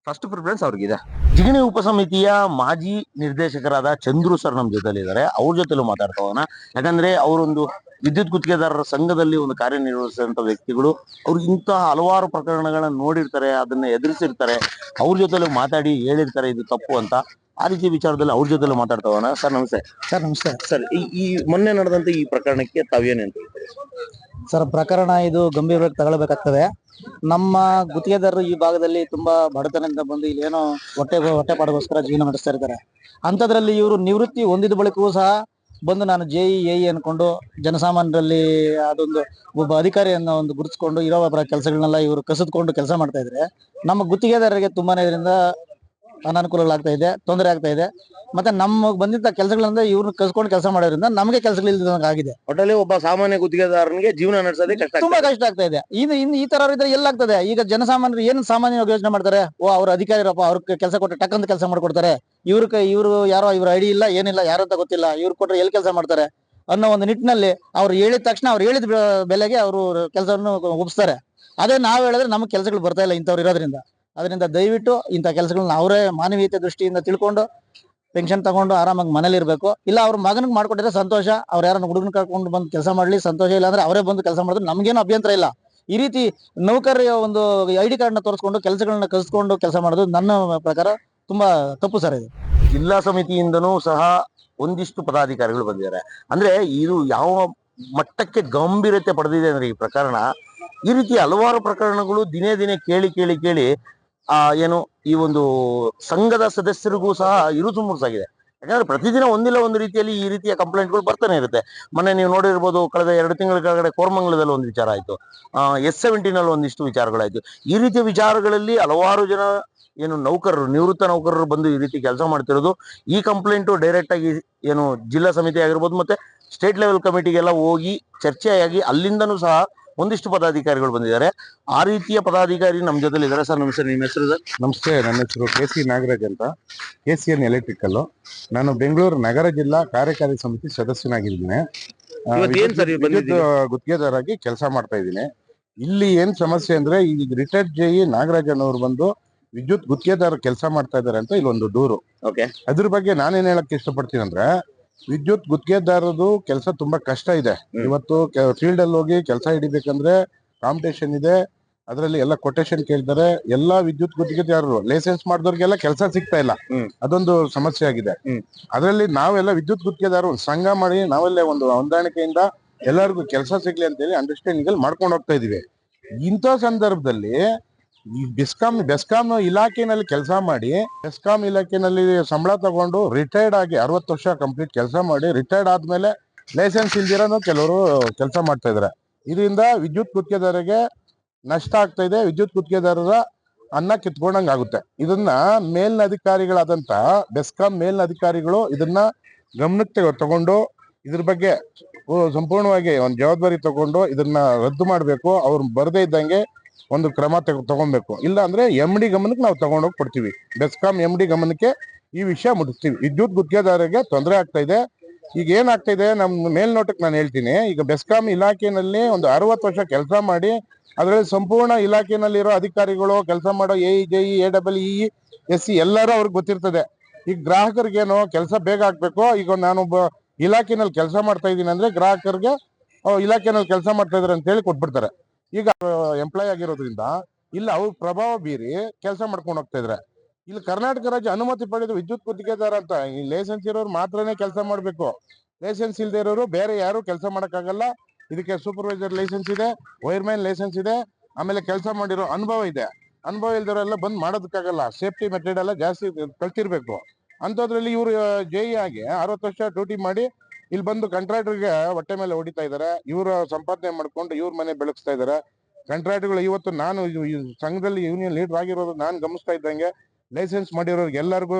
ಫಸ್ಟ್ ಪ್ರಿಫರೆನ್ಸ್ ಅವ್ರಿಗಿದೆ. ಜಿಗಣಿ ಉಪಸಮಿತಿಯ ಮಾಜಿ ನಿರ್ದೇಶಕರಾದ ಚಂದ್ರು ಸರ್ ನಮ್ಮ ಜೊತೆಲಿದ್ದಾರೆ. ಅವ್ರ ಜೊತೆಲೂ ಮಾತಾಡ್ತಾ ಹೋಗೋಣ. ಯಾಕಂದ್ರೆ ಅವರೊಂದು ವಿದ್ಯುತ್ ಗುತ್ತಿಗೆದಾರರ ಸಂಘದಲ್ಲಿ ಒಂದು ಕಾರ್ಯನಿರ್ವಹಿಸಿದಂತ ವ್ಯಕ್ತಿಗಳು. ಅವ್ರು ಇಂತಹ ಹಲವಾರು ಪ್ರಕರಣಗಳನ್ನ ನೋಡಿರ್ತಾರೆ, ಅದನ್ನ ಎದುರಿಸಿರ್ತಾರೆ, ಅವ್ರ ಜೊತೆಲೂ ಮಾತಾಡಿ ಹೇಳಿರ್ತಾರೆ ಇದು ತಪ್ಪು ಅಂತ. ಆ ರೀತಿ ವಿಚಾರದಲ್ಲಿ ಅವ್ರ ಜೊತೆಲೂ ಮಾತಾಡ್ತಾ ಹೋಗೋಣ. ಸರ್ ನಮಸ್ತೆ. ಸರ್ ನಮಸ್ತೆ. ಸರ್, ಈ ಮೊನ್ನೆ ನಡೆದಂತ ಈ ಪ್ರಕರಣಕ್ಕೆ ತಾವೇನು ಅಂತ ಹೇಳ್ತೀರಿ? ಸರ್, ಪ್ರಕರಣ ಇದು ಗಂಭೀರವಾಗಿ ತಗೊಳ್ಬೇಕಾಗ್ತದೆ. ನಮ್ಮ ಗುತ್ತಿಗೆದಾರರು ಈ ಭಾಗದಲ್ಲಿ ತುಂಬಾ ಬಡತನದಿಂದ ಬಂದು ಇಲ್ಲಿ ಏನೋ ಹೊಟ್ಟೆಪಾಡಿಗೋಸ್ಕರ ಜೀವನ ನಡೆಸ್ತಾ ಇರ್ತಾರೆ. ಅಂಥದ್ರಲ್ಲಿ ಇವರು ನಿವೃತ್ತಿ ಹೊಂದಿದ ಬಳಿಕವೂ ಸಹ ಬಂದು ನಾನು JE ಅನ್ಕೊಂಡು ಜನಸಾಮಾನ್ಯರಲ್ಲಿ ಅದೊಂದು ಒಬ್ಬ ಅಧಿಕಾರಿಯನ್ನ ಒಂದು ಗುರುತಿಸ್ಕೊಂಡು ಇರೋ ಕೆಲಸಗಳನ್ನೆಲ್ಲ ಇವರು ಕಸಿದ್ಕೊಂಡು ಕೆಲಸ ಮಾಡ್ತಾ ಇದ್ರೆ ನಮ್ಮ ಗುತ್ತಿಗೆದಾರರಿಗೆ ತುಂಬಾನೇ ಇದರಿಂದ ಅನಾನುಕೂಲಗಳಾಗ್ತಾ ಇದೆ, ತೊಂದರೆ ಆಗ್ತಾ ಇದೆ. ಮತ್ತೆ ನಮಗೆ ಬಂದಿದ್ದ ಕೆಲಸಗಳಿಂದ ಇವ್ರನ್ನ ಕಸ್ಕೊಂಡು ಕೆಲಸ ಮಾಡೋದ್ರಿಂದ ನಮಗೆ ಕೆಲಸಗಳಿಲ್ದಂಗೆ ಆಗಿದೆ. ಒಟ್ಟಲ್ಲಿ ಒಬ್ಬ ಸಾಮಾನ್ಯ ಗುತ್ತಿಗೆದಾರನಿಗೆ ಜೀವನ ನಡೆಸೋದೇ ಕಷ್ಟ. ತುಂಬಾ ಕಷ್ಟ ಆಗ್ತಾ ಇದೆ. ಇನ್ನು ಈ ತರ ಇದ್ರೆ ಎಲ್ಲಾಗ್ತದೆ. ಈಗ ಜನಸಾಮಾನ್ಯರು ಏನು ಸಾಮಾನ್ಯವಾಗಿ ಯೋಚನೆ ಮಾಡ್ತಾರೆ, ಅವ್ರ ಅಧಿಕಾರಿರಪ್ಪ, ಅವ್ರ ಕೆಲಸ ಕೊಟ್ಟರೆ ಟಕ್ಕಂತ ಕೆಲಸ ಮಾಡ್ಕೊಡ್ತಾರೆ, ಇವ್ರು ಯಾರೋ ಇವ್ರ ಐಡಿ ಇಲ್ಲ, ಏನಿಲ್ಲ, ಯಾರು ಅಂತ ಗೊತ್ತಿಲ್ಲ, ಇವ್ರು ಕೊಟ್ರೆ ಎಲ್ಲಿ ಕೆಲಸ ಮಾಡ್ತಾರೆ ಅನ್ನೋ ಒಂದು ನಿಟ್ಟಿನಲ್ಲಿ ಅವ್ರು ಹೇಳಿದ ತಕ್ಷಣ ಅವ್ರು ಹೇಳಿದ ಬೆಲೆಗೆ ಅವರು ಕೆಲಸವನ್ನು ಒಪ್ಪಿಸ್ತಾರೆ. ಅದೇ ನಾವು ಹೇಳಿದ್ರೆ ನಮಗೆ ಕೆಲಸಗಳು ಬರ್ತಾ ಇಲ್ಲ ಇಂಥವ್ರು ಇರೋದ್ರಿಂದ. ಅದರಿಂದ ದಯವಿಟ್ಟು ಇಂಥ ಕೆಲಸಗಳನ್ನ ಅವರೇ ಮಾನವೀಯತೆ ದೃಷ್ಟಿಯಿಂದ ತಿಳ್ಕೊಂಡು ಪೆನ್ಷನ್ ತಗೊಂಡು ಆರಾಮಾಗಿ ಮನೇಲಿ ಇರಬೇಕು. ಇಲ್ಲ ಅವ್ರ ಮಗನಿಗೆ ಮಾಡ್ಕೊಟ್ಟಿದ್ರೆ ಸಂತೋಷ, ಅವ್ರು ಯಾರನ್ನ ಹುಡುಗನ ಕರ್ಕೊಂಡು ಬಂದು ಕೆಲಸ ಮಾಡ್ಲಿ, ಸಂತೋಷ. ಇಲ್ಲ ಅಂದ್ರೆ ಅವರೇ ಬಂದು ಕೆಲಸ ಮಾಡಿದ್ರೆ ನಮ್ಗೇನು ಅಭ್ಯಂತರ ಇಲ್ಲ. ಈ ರೀತಿ ನೌಕರರ ಒಂದು ID ಕಾರ್ಡ್ನ ತೋರಿಸ್ಕೊಂಡು ಕೆಲಸಗಳನ್ನ ಕಸ್ಕೊಂಡು ಕೆಲಸ ಮಾಡೋದು ನನ್ನ ಪ್ರಕಾರ ತುಂಬಾ ತಪ್ಪು ಸರ್. ಇದು ಜಿಲ್ಲಾ ಸಮಿತಿಯಿಂದನೂ ಸಹ ಒಂದಿಷ್ಟು ಪದಾಧಿಕಾರಿಗಳು ಬಂದಿದ್ದಾರೆ. ಅಂದ್ರೆ ಇದು ಯಾವ ಮಟ್ಟಕ್ಕೆ ಗಂಭೀರತೆ ಪಡೆದಿದೆ ಅಂದ್ರೆ ಈ ಪ್ರಕರಣ, ಈ ರೀತಿ ಹಲವಾರು ಪ್ರಕರಣಗಳು ದಿನೇ ದಿನೇ ಕೇಳಿ ಏನು ಈ ಒಂದು ಸಂಘದ ಸದಸ್ಯರಿಗೂ ಸಹ ಇರುಸು ಮುರುಸಾಗಿದೆ. ಯಾಕಂದ್ರೆ ಪ್ರತಿದಿನ ಒಂದಿಲ್ಲ ಒಂದು ರೀತಿಯಲ್ಲಿ ಈ ರೀತಿಯ ಕಂಪ್ಲೇಂಟ್ಗಳು ಬರ್ತಾನೆ ಇರುತ್ತೆ. ಮೊನ್ನೆ ನೀವು ನೋಡಿರ್ಬೋದು, ಕಳೆದ 2 ತಿಂಗಳ ಕೆಳಗಡೆ ಕೋರಮಂಗಲದಲ್ಲಿ ಒಂದು ವಿಚಾರ ಆಯ್ತು, S17 ಒಂದಿಷ್ಟು ವಿಚಾರಗಳಾಯ್ತು. ಈ ರೀತಿಯ ವಿಚಾರಗಳಲ್ಲಿ ಹಲವಾರು ಜನ ಏನು ನಿವೃತ್ತ ನೌಕರರು ಬಂದು ಈ ರೀತಿ ಕೆಲಸ ಮಾಡ್ತಿರೋದು. ಈ ಕಂಪ್ಲೇಂಟು ಡೈರೆಕ್ಟ್ ಆಗಿ ಏನು ಜಿಲ್ಲಾ ಸಮಿತಿ ಆಗಿರ್ಬೋದು ಮತ್ತೆ ಸ್ಟೇಟ್ ಲೆವೆಲ್ ಕಮಿಟಿಗೆಲ್ಲ ಹೋಗಿ ಚರ್ಚೆಯಾಗಿ ಅಲ್ಲಿಂದನೂ ಸಹ ಒಂದಿಷ್ಟು ಪದಾಧಿಕಾರಿಗಳು ಬಂದಿದ್ದಾರೆ. ಆ ರೀತಿಯ ಪದಾಧಿಕಾರಿ ನಮ್ಮ ಜೊತೆಲಿ ಇದ್ದಾರೆ. ಸರ್ ನಮಸ್ತೆ, ನಿಮ್ಮ ಹೆಸರು ಸರ್? ನಮಸ್ತೆ, ನನ್ನ ಹೆಸರು KC ನಾಗರಾಜ್ ಅಂತ, KCN ಎಲೆಕ್ಟ್ರಿಕಲ್. ನಾನು ಬೆಂಗಳೂರು ನಗರ ಜಿಲ್ಲಾ ಕಾರ್ಯಕಾರಿ ಸಮಿತಿ ಸದಸ್ಯನಾಗಿದ್ದೀನಿ. ವಿದ್ಯುತ್ ಗುತ್ತಿಗೆದಾರಾಗಿ ಕೆಲಸ ಮಾಡ್ತಾ ಇದ್ದೀನಿ. ಇಲ್ಲಿ ಏನ್ ಸಮಸ್ಯೆ ಅಂದ್ರೆ, ಈ ರಿಟೈರ್ಡ್ JE ನಾಗರಾಜ್ ಅನ್ನೋರು ಬಂದು ವಿದ್ಯುತ್ ಗುತ್ತಿಗೆದಾರ ಕೆಲಸ ಮಾಡ್ತಾ ಇದಾರೆ ಅಂತ ಇಲ್ಲೊಂದು ದೂರು. ಅದ್ರ ಬಗ್ಗೆ ನಾನೇನ್ ಹೇಳಕ್ ಇಷ್ಟಪಡ್ತೀನಿ ಅಂದ್ರೆ, ವಿದ್ಯುತ್ ಗುತ್ತಿಗೆದಾರದು ಕೆಲಸ ತುಂಬಾ ಕಷ್ಟ ಇದೆ. ಇವತ್ತು ಫೀಲ್ಡ್ ಅಲ್ಲಿ ಹೋಗಿ ಕೆಲಸ ಹಿಡಿಬೇಕಂದ್ರೆ ಕಾಂಪಿಟೇಷನ್ ಇದೆ. ಅದರಲ್ಲಿ ಎಲ್ಲ ಕೊಟೇಶನ್ ಕೇಳ್ತಾರೆ. ಎಲ್ಲಾ ವಿದ್ಯುತ್ ಗುತ್ತಿಗೆದಾರರು ಲೈಸೆನ್ಸ್ ಮಾಡಿದವ್ರಿಗೆಲ್ಲ ಕೆಲಸ ಸಿಗ್ತಾ ಇಲ್ಲ. ಅದೊಂದು ಸಮಸ್ಯೆ ಆಗಿದೆ. ಅದರಲ್ಲಿ ನಾವೆಲ್ಲ ವಿದ್ಯುತ್ ಗುತ್ತಿಗೆದಾರರು ಸಂಘ ಮಾಡಿ ನಾವೆಲ್ಲ ಒಂದು ಹೊಂದಾಣಿಕೆಯಿಂದ ಎಲ್ಲರಿಗೂ ಕೆಲಸ ಸಿಗ್ಲಿ ಅಂತೇಳಿ ಅಂಡರ್ಸ್ಟ್ಯಾಂಡಿಂಗ್ ಅಲ್ಲಿ ಮಾಡ್ಕೊಂಡು ಹೋಗ್ತಾ ಇದೀವಿ. ಇಂಥ ಸಂದರ್ಭದಲ್ಲಿ ಈ ಬೆಸ್ಕಾಂ ಇಲಾಖೆನಲ್ಲಿ ಕೆಲಸ ಮಾಡಿ, ಬೆಸ್ಕಾಂ ಇಲಾಖೆನಲ್ಲಿ ಸಂಬಳ ತಗೊಂಡು ರಿಟೈರ್ಡ್ ಆಗಿ 60 ವರ್ಷ ಕಂಪ್ಲೀಟ್ ಕೆಲಸ ಮಾಡಿ ರಿಟೈರ್ಡ್ ಆದ್ಮೇಲೆ ಲೈಸೆನ್ಸ್ ಇಲ್ದಿರೋನು ಕೆಲವರು ಕೆಲಸ ಮಾಡ್ತಾ ಇದಾರೆ. ಇದರಿಂದ ವಿದ್ಯುತ್ ಗುತ್ತಿಗೆದಾರರಿಗೆ ನಷ್ಟ ಆಗ್ತಾ ಇದೆ. ವಿದ್ಯುತ್ ಗುತ್ತಿಗೆದಾರರ ಅನ್ನ ಕಿತ್ಕೊಂಡಂಗ್ ಆಗುತ್ತೆ. ಇದನ್ನ ಮೇಲಿನ ಅಧಿಕಾರಿಗಳಾದಂತ ಬೆಸ್ಕಾಂ ಮೇಲಿನ ಅಧಿಕಾರಿಗಳು ಇದನ್ನ ಗಮನಕ್ಕೆ ತಗೊಂಡು ಇದ್ರ ಬಗ್ಗೆ ಸಂಪೂರ್ಣವಾಗಿ ಒಂದು ಜವಾಬ್ದಾರಿ ತಗೊಂಡು ಇದನ್ನ ರದ್ದು ಮಾಡ್ಬೇಕು. ಅವ್ರು ಬರದೇ ಇದ್ದಂಗೆ ಒಂದು ಕ್ರಮ ತಗೊಬೇಕು. ಇಲ್ಲ ಅಂದ್ರೆ MD ಗಮನಕ್ಕೆ ನಾವು ತಗೊಂಡೋಗಿ ಕೊಡ್ತೀವಿ. ಬೆಸ್ಕಾಂ MD ಗಮನಕ್ಕೆ ಈ ವಿಷಯ ಮುಟ್ಟಿಸ್ತೀವಿ. ವಿದ್ಯುತ್ ಗುತ್ತಿಗೆದಾರರಿಗೆ ತೊಂದರೆ ಆಗ್ತಾ ಇದೆ. ಈಗ ಏನಾಗ್ತಾ ಇದೆ, ನಮ್ಮ ಮೇಲ್ನೋಟಕ್ಕೆ ನಾನು ಹೇಳ್ತೀನಿ. ಈಗ ಬೆಸ್ಕಾಂ ಇಲಾಖೆನಲ್ಲಿ ಒಂದು 60 ವರ್ಷ ಕೆಲಸ ಮಾಡಿ ಅದರಲ್ಲಿ ಸಂಪೂರ್ಣ ಇಲಾಖೆನಲ್ಲಿರೋ ಅಧಿಕಾರಿಗಳು ಕೆಲಸ ಮಾಡೋ AE JE AEE SE ಎಲ್ಲರೂ ಅವ್ರಿಗೆ ಗೊತ್ತಿರ್ತದೆ. ಈಗ ಗ್ರಾಹಕರಿಗೇನೋ ಕೆಲಸ ಬೇಗ ಆಗ್ಬೇಕು. ಈಗ ನಾನೊಬ್ಬ ಇಲಾಖೆನಲ್ಲಿ ಕೆಲಸ ಮಾಡ್ತಾ ಇದ್ದೀನಿ ಅಂದ್ರೆ ಗ್ರಾಹಕರಿಗೆ ಇಲಾಖೆನಲ್ಲಿ ಕೆಲಸ ಮಾಡ್ತಾ ಇದಾರೆ ಅಂತ ಹೇಳಿ ಕೊಟ್ಬಿಡ್ತಾರೆ. ಈಗ ಎಂಪ್ಲಾಯ್ ಆಗಿರೋದ್ರಿಂದ ಇಲ್ಲ ಅವ್ರ ಪ್ರಭಾವ ಬೀರಿ ಕೆಲಸ ಮಾಡ್ಕೊಂಡು ಹೋಗ್ತಾ ಇದ್ರೆ. ಇಲ್ಲಿ ಕರ್ನಾಟಕ ರಾಜ್ಯ ಅನುಮತಿ ಪಡೆದ ವಿದ್ಯುತ್ ಗುತ್ತಿಗೆದಾರ ಅಂತ ಈ ಲೈಸೆನ್ಸ್ ಇರೋರು ಮಾತ್ರನೇ ಕೆಲಸ ಮಾಡ್ಬೇಕು. ಲೈಸೆನ್ಸ್ ಇಲ್ದೇ ಇರೋರು ಬೇರೆ ಯಾರು ಕೆಲಸ ಮಾಡಕ್ಕಾಗಲ್ಲ. ಇದಕ್ಕೆ ಸೂಪರ್ವೈಸರ್ ಲೈಸೆನ್ಸ್ ಇದೆ, ವೈರ್ಮ್ಯಾನ್ ಲೈಸೆನ್ಸ್ ಇದೆ, ಆಮೇಲೆ ಕೆಲಸ ಮಾಡಿರೋ ಅನುಭವ ಇದೆ. ಅನುಭವ ಇಲ್ದವರೆಲ್ಲ ಬಂದ್ ಮಾಡೋದಕ್ಕಾಗಲ್ಲ. ಸೇಫ್ಟಿ ಮೆಥಡ್ ಎಲ್ಲ ಜಾಸ್ತಿ ಕಲ್ತಿರ್ಬೇಕು. ಅಂತದ್ರಲ್ಲಿ ಇವ್ರು JE ಆಗಿ 60 ವರ್ಷ ಡ್ಯೂಟಿ ಮಾಡಿ ಇಲ್ಲಿ ಬಂದು ಕಾಂಟ್ರಾಕ್ಟರ್ಗೆ ಹೊಟ್ಟೆ ಮೇಲೆ ಹೊಡಿತಾ ಇದಾರೆ. ಇವ್ರ ಸಂಪಾದನೆ ಮಾಡ್ಕೊಂಡು ಇವ್ರ ಮನೆ ಬೆಳಗಿಸ್ತಾ ಇದಾರೆ. ಕಾಂಟ್ರಾಕ್ಟರ್ಗಳು ಇವತ್ತು ನಾನು ಸಂಘದಲ್ಲಿ ಯೂನಿಯನ್ ಲೀಡರ್ ಆಗಿರೋದು ನಾನು ಗಮನಿಸ್ತಾ ಇದ್ದಂಗೆ ಲೈಸೆನ್ಸ್ ಮಾಡಿರೋರ್ಗೆ ಎಲ್ಲರಿಗೂ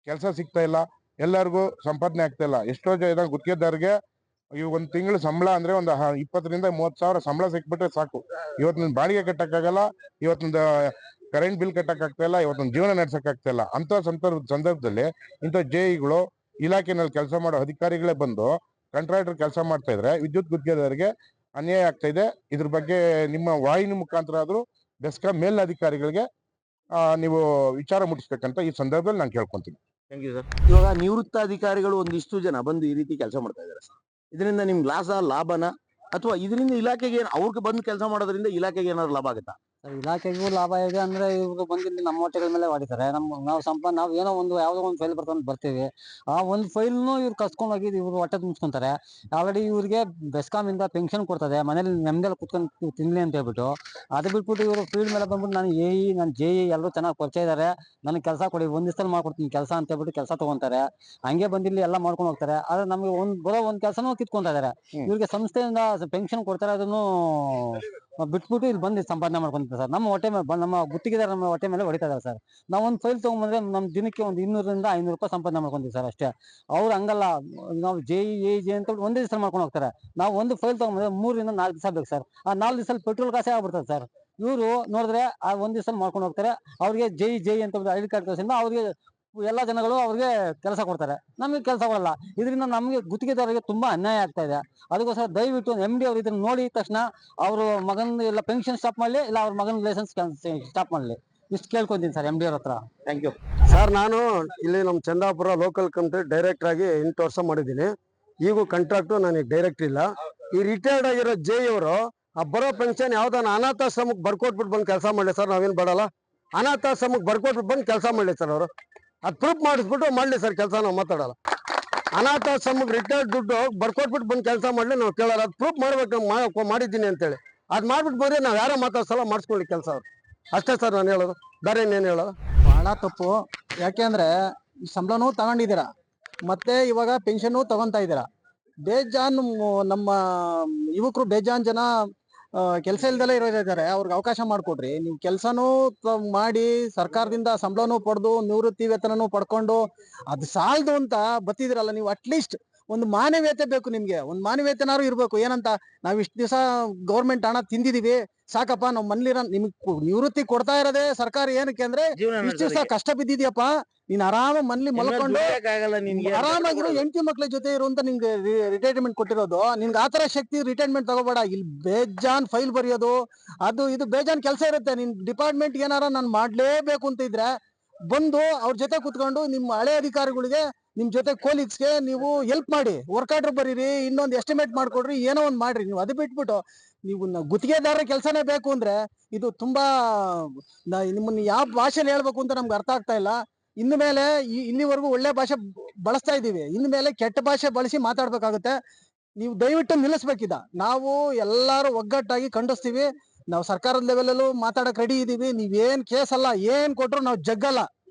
ಕೆಲಸ ಸಿಗ್ತಾ ಇಲ್ಲ, ಎಲ್ಲರಿಗೂ ಸಂಪಾದನೆ ಆಗ್ತಾ ಇಲ್ಲ. ಎಷ್ಟೋ ಜನ ಗುತ್ತಿಗೆದಾರರಿಗೆ ಈ ಒಂದ್ ತಿಂಗಳು ಸಂಬಳ ಅಂದ್ರೆ ಒಂದು 20 ರಿಂದ 30 ಸಾವಿರ ಸಂಬಳ ಸಿಕ್ಬಿಟ್ರೆ ಸಾಕು. ಇವತ್ತಿನ ಬಾಡಿಗೆ ಕಟ್ಟಕ್ಕಾಗಲ್ಲ, ಇವತ್ತೊಂದು ಕರೆಂಟ್ ಬಿಲ್ ಕಟ್ಟಕ್ ಆಗ್ತಾ ಇಲ್ಲ, ಇವತ್ತೊಂದು ಜೀವನ ನಡ್ಸಕ್ ಆಗ್ತಾ ಇಲ್ಲ. ಅಂತ ಸಂದರ್ಭದಲ್ಲಿ ಇಂಥ JEಗಳು ಇಲಾಖೆನಲ್ಲಿ ಕೆಲಸ ಮಾಡೋ ಅಧಿಕಾರಿಗಳೇ ಬಂದು ಕಾಂಟ್ರಾಕ್ಟರ್ ಕೆಲಸ ಮಾಡ್ತಾ ಇದ್ರೆ ವಿದ್ಯುತ್ ಗುತ್ತಿಗೆದಾರರಿಗೆ ಅನ್ಯಾಯ ಆಗ್ತಾ ಇದೆ. ಇದ್ರ ಬಗ್ಗೆ ನಿಮ್ಮ ವಾಹಿನಿ ಮುಖಾಂತರ ಆದ್ರೂ ಬೆಸ್ಕಾಂ ಮೇಲಿನ ಅಧಿಕಾರಿಗಳಿಗೆ ನೀವು ವಿಚಾರ ಮುಟ್ಟಿಸ್ಬೇಕಂತ ಈ ಸಂದರ್ಭದಲ್ಲಿ ನಾನು ಕೇಳ್ಕೊಂತೀನಿ. Thank you sir. ಇವಾಗ ನಿವೃತ್ತ ಅಧಿಕಾರಿಗಳು ಒಂದಿಷ್ಟು ಜನ ಬಂದು ಈ ರೀತಿ ಕೆಲಸ ಮಾಡ್ತಾ ಇದ್ದಾರೆ ಸರ್. ಇದರಿಂದ ನಿಮ್ಗೆ ಲಾಭನ ಅಥವಾ ಇದರಿಂದ ಇಲಾಖೆಗೆ ಅವ್ರಿಗೆ ಬಂದು ಕೆಲಸ ಮಾಡೋದ್ರಿಂದ ಇಲಾಖೆಗೆ ಏನಾದ್ರು ಲಾಭ ಆಗುತ್ತಾ? ಇಲಾಖೆಗೂ ಲಾಭ ಇದೆ ಅಂದ್ರೆ ಇವ್ರು ಬಂದಿಲ್ಲಿ ನಮ್ಮ ಹೊಟ್ಟೆಗಳ ಮೇಲೆ ಹೊಡಿತಾರೆ. ನಾವು ಏನೋ ಒಂದು ಯಾವ್ದೋ ಒಂದು ಫೈಲ್ ಬರ್ತಾನೆ ಬರ್ತೀವಿ, ಆ ಒಂದು ಫೈಲ್ನು ಇವ್ರು ಕಸ್ಕೊಂಡ್ ಹೋಗಿ ಇವ್ರು ಹೊಟ್ಟೆ ತುಂಬಿಸ್ಕೊಂತಾರೆ. ಆಲ್ರೆಡಿ ಇವ್ರಿಗೆ ಬೆಸ್ಕಾಂ ಇಂದ ಪೆನ್ಷನ್ ಕೊಡ್ತದೆ, ಮನೇಲಿ ನೆಮ್ಮದಿಯಲ್ಲಿ ಕುತ್ಕೊಂಡು ತಿನ್ಲಿ ಅಂತ ಹೇಳ್ಬಿಟ್ಟು. ಅದು ಬಿಟ್ಬಿಟ್ಟು ಇವರು ಫೀಲ್ಡ್ ಮೇಲೆ ಬಂದ್ಬಿಟ್ಟು ನಾನು ನಾನು JE ಎಲ್ಲರೂ ಚೆನ್ನಾಗಿ ಪರಿಚಯ ಇದಾರೆ, ನನಗೆ ಕೆಲಸ ಕೊಡಿ, ಒಂದ್ ದಿವಸದಲ್ಲಿ ಮಾಡ್ಕೊಡ್ತೀನಿ ಕೆಲಸ ಅಂತ ಹೇಳ್ಬಿಟ್ಟು ಕೆಲಸ ತಗೊಂತಾರೆ. ಹಂಗೆ ಬಂದಿಲ್ಲಿ ಎಲ್ಲ ಮಾಡ್ಕೊಂಡು ಹೋಗ್ತಾರೆ. ಆದ್ರೆ ನಮ್ಗೆ ಬರೋ ಒಂದ್ ಕೆಲಸನೂ ಕಿತ್ಕೊಂತ ಇದಾರೆ. ಇವ್ರಿಗೆ ಸಂಸ್ಥೆಯಿಂದ ಪೆನ್ಷನ್ ಕೊಡ್ತಾರೆ, ಅದನ್ನು ಬಿಟ್ಬಿಟ್ಟು ಇಲ್ಲಿ ಬಂದು ಸಂಪಾದನೆ ಮಾಡ್ಕೊಂತಾರೆ ಸರ್. ನಮ್ಮ ಹೊಟ್ಟೆ ಮೇಲೆ ನಮ್ಮ ಗುತ್ತಿಗೆದಾರ ನಮ್ಮ ಹೊಟ್ಟೆ ಮೇಲೆ ಹೊಡಿತಾ ಇದಾರೆ ಸರ್. ನಾವು ಒಂದು ಫೈಲ್ ತಗೊಂಡ್ಬಂದ್ರೆ ನಮ್ ದಿನಕ್ಕೆ ಒಂದು 200 ರಿಂದ 500 ರೂಪಾಯಿ ಸಂಪಾದನೆ ಮಾಡ್ಕೊಂತೀವಿ ಸರ್ ಅಷ್ಟೇ. ಅವ್ರು ಹಂಗಲ್ಲ, ನಾವು JE ಅಂತ ಒಂದೇ ದಿವಸ ಮಾಡ್ಕೊಂಡು ಹೋಗ್ತಾರೆ. ನಾವು ಒಂದು ಫೈಲ್ ತಗೊಂಡ್ಬಂದ್ರೆ 3 ರಿಂದ 4 ದಿವಸ ಬೇಕು ಸರ್. ಆ 4 ದಿವಸದಲ್ಲಿ ಪೆಟ್ರೋಲ್ ಕಾಸೆ ಆಗ್ಬಿಡ್ತದೆ ಸರ್. ಇವರು ನೋಡಿದ್ರೆ ಆ ಒಂದ್ ದಿವಸ ಮಾಡ್ಕೊಂಡು ಹೋಗ್ತಾರೆ. ಅವ್ರಿಗೆ JE ಅಂತ ID ಕಾರ್ಡ್ ಕಳ್ಸಿಂದ ಅವ್ರಿಗೆ ಎಲ್ಲಾ ಜನಗಳು ಅವ್ರಿಗೆ ಕೆಲಸ ಕೊಡ್ತಾರೆ, ನಮಗೆ ಕೆಲಸ ಕೊಡಲ್ಲ. ಇದರಿಂದ ನಮ್ಗೆ ಗುತ್ತಿಗೆದಾರರಿಗೆ ತುಂಬಾ ಅನ್ಯಾಯ ಆಗ್ತಾ ಇದೆ. ಅದಕ್ಕೋಸ್ಕರ ದಯವಿಟ್ಟು MD ಅವ್ರು ಇದನ್ನ ನೋಡಿದ ತಕ್ಷಣ ಅವ್ರ ಮಗನ್ ಎಲ್ಲ ಪೆನ್ಷನ್ ಸ್ಟಾಪ್ ಮಾಡ್ಲಿ, ಇಲ್ಲ ಅವ್ರ ಮಗನ ಲೈಸೆನ್ಸ್ ಸ್ಟಾಪ್ ಮಾಡ್ಲಿ, ಇಷ್ಟು ಕೇಳ್ಕೊಂತೀನಿ ಸರ್ MD ಅವ್ರ ಹತ್ರ. Thank you sir. ನಾನು ಇಲ್ಲಿ ನಮ್ಮ ಚಂದಾಪುರ ಲೋಕಲ್ ಕಂಪ್ನಿ ಡೈರೆಕ್ಟರ್ ಆಗಿ 8 ವರ್ಷ ಮಾಡಿದ್ದೀನಿ. ಈಗೂ ಕಾಂಟ್ರಾಕ್ಟು ನನಗೆ ಡೈರೆಕ್ಟ್ ಇಲ್ಲ. ಈ ರಿಟೈರ್ಡ್ ಆಗಿರೋ JE ಅವರು ಆ ಬರೋ ಪೆನ್ಷನ್ ಯಾವ್ದಾನ ಅನಾಥಾಶ್ರಮಕ್ಕೆ ಬರ್ಕೊಟ್ಬಿಟ್ಟು ಬಂದು ಕೆಲಸ ಮಾಡಲಿ ಸರ್. ನಾವೇನು ಬೇಡಲ್ಲ, ಅನಾಥಾಶ್ರಮಕ್ಕೆ ಬರ್ಕೊಟ್ಬಿಟ್ಟು ಬಂದು ಕೆಲಸ ಮಾಡಲಿ ಸರ್. ಅವರು ಅದು ಪ್ರೂಫ್ ಮಾಡಿಸ್ಬಿಟ್ಟು ಮಾಡಲಿ ಸರ್ ಕೆಲಸ. ನಾವು ಮಾತಾಡಲ್ಲ. ಅನಾಥಾಶ್ರಮಕ್ಕೆ ರಿಟೈರ್ಡ್ ದುಡ್ಡು ಬರ್ಕೊಟ್ಬಿಟ್ಟು ಬಂದು ಕೆಲಸ ಮಾಡಲಿ, ನಾವು ಕೇಳಲ್ಲ. ಅದು ಪ್ರೂಫ್ ಮಾಡ್ಬೇಕು, ಮಾಡಿದ್ದೀನಿ ಅಂತೇಳಿ ಅದು ಮಾಡ್ಬಿಟ್ಟು ಬಂದ್ರೆ ನಾವು ಯಾರೋ ಮಾತಾಡ್ಸಲ್ಲ, ಮಾಡಿಸ್ಕೊಳ್ಳಿ ಕೆಲಸ. ಅವ್ರು ಅಷ್ಟೇ ಸರ್ ನಾನು ಹೇಳೋದು, ಬೇರೆ ಇನ್ನೇನು ಹೇಳೋದು. ಬಹಳ ತಪ್ಪು. ಯಾಕೆಂದ್ರೆ ಸಂಬಳನೂ ತಗೊಂಡಿದ್ದೀರಾ, ಮತ್ತೆ ಇವಾಗ ಪೆನ್ಷನ್ ತಗೊಂತಾ ಇದ್ದೀರಾ. ಬೇಜಾನ್ ನಮ್ಮ ಯುವಕರು ಬೇಜಾನ್ ಜನ ಕೆಲಸ ಇಲ್ದಲೇ ಇದ್ದಾರೆ. ಅವ್ರಿಗೆ ಅವಕಾಶ ಮಾಡ್ಕೊಡ್ರಿ. ನೀವು ಕೆಲಸನೂ ಮಾಡಿ ಸರ್ಕಾರದಿಂದ ಸಂಬಳನೂ ಪಡೆದು ನಿವೃತ್ತಿ ವೇತನನೂ ಪಡ್ಕೊಂಡು ಅದು ಸಾಲದು ಅಂತ ಬತ್ತಿದಿರಲ್ಲ ನೀವು. ಅಟ್ಲೀಸ್ಟ್ ಒಂದು ಮಾನವೀಯತೆ ಬೇಕು ನಿಮ್ಗೆ. ಒಂದು ಮಾನವೀಯತೆನಾರು ಇರ್ಬೇಕು. ಏನಂತ, ನಾವ್ ಇಷ್ಟ ದಿವಸ ಗೌರ್ಮೆಂಟ್ ಹಣ ತಿಂದಿದೀವಿ, ಸಾಕಪ್ಪ. ನಾವ್ ಮನ್ಲಿರ ನಿಮ್ಗೆ ನಿವೃತ್ತಿ ಕೊಡ್ತಾ ಇರೋದೇ ಸರ್ಕಾರ ಏನಕ್ಕೆ ಅಂದ್ರೆ, ಇಷ್ಟ ದಿವಸ ಕಷ್ಟ ಬಿದ್ದಿದ್ಯಪ್ಪ, ನೀನ್ ಆರಾಮ ಮನ್ಲಿ ಮಲ್ಕೊಂಡು ಆರಾಮಾಗಿರೋ ಹೆಂಡತಿ ಮಕ್ಳ ಜೊತೆ ಇರುವಂತ ನಿಂಗೆ ರಿಟೈರ್ಮೆಂಟ್ ಕೊಟ್ಟಿರೋದು. ನಿನ್ಗೆ ಆತರ ಶಕ್ತಿ ರಿಟೈರ್ಮೆಂಟ್ ತಗೋಬೇಡ. ಇಲ್ಲಿ ಬೇಜಾನ್ ಫೈಲ್ ಬರೆಯೋದು ಅದು ಇದು ಬೇಜಾನ್ ಕೆಲಸ ಇರುತ್ತೆ. ನಿನ್ ಡಿಪಾರ್ಟ್ಮೆಂಟ್ ಏನಾರ ನಾನು ಮಾಡ್ಲೇಬೇಕು ಅಂತ ಇದ್ರೆ ಬಂದು ಅವ್ರ ಜೊತೆ ಕುತ್ಕೊಂಡು ನಿಮ್ಮ ಹಳೆ ಅಧಿಕಾರಿಗಳಿಗೆ, ನಿಮ್ ಜೊತೆ ಕೋಲೀಗ್ಸ್ಗೆ ನೀವು ಹೆಲ್ಪ್ ಮಾಡಿ, ವರ್ಕ್ ಆರ್ಡರ್ ಬರೀರಿ, ಇನ್ನೊಂದು ಎಸ್ಟಿಮೇಟ್ ಮಾಡ್ಕೊಡ್ರಿ, ಏನೋ ಒಂದ್ ಮಾಡ್ರಿ. ನೀವು ಅದು ಬಿಟ್ಬಿಟ್ಟು ನೀವು ಗುತ್ತಿಗೆದಾರರ ಕೆಲಸನೇ ಬೇಕು ಅಂದ್ರೆ ಇದು ತುಂಬಾ ನಿಮ್ಮನ್ನ ಯಾವ ಭಾಷೆಯಲ್ಲಿ ಹೇಳ್ಬೇಕು ಅಂತ ನಮ್ಗೆ ಅರ್ಥ ಆಗ್ತಾ ಇಲ್ಲ. ಇನ್ನು ಮೇಲೆ ಇಲ್ಲಿವರೆಗೂ ಒಳ್ಳೆ ಭಾಷೆ ಬಳಸ್ತಾ ಇದೀವಿ, ಇನ್ನು ಮೇಲೆ ಕೆಟ್ಟ ಭಾಷೆ ಬಳಸಿ ಮಾತಾಡ್ಬೇಕಾಗುತ್ತೆ. ನೀವು ದಯವಿಟ್ಟು ನಿಲ್ಲಿಸ್ಬೇಕಿದ. ನಾವು ಎಲ್ಲಾರು ಒಗ್ಗಟ್ಟಾಗಿ ಖಂಡಿಸ್ತೀವಿ. ನಾವು ಸರ್ಕಾರದ ಲೆವೆಲಲ್ಲೂ ಮಾತಾಡಕ್ ರೆಡಿ ಇದೀವಿ. ನೀವೇನ್ ಕೇಸ್ ಅಲ್ಲ, ಏನ್ ಕೊಟ್ರು ನಾವು ಜಗ್ಗಲ್ಲ.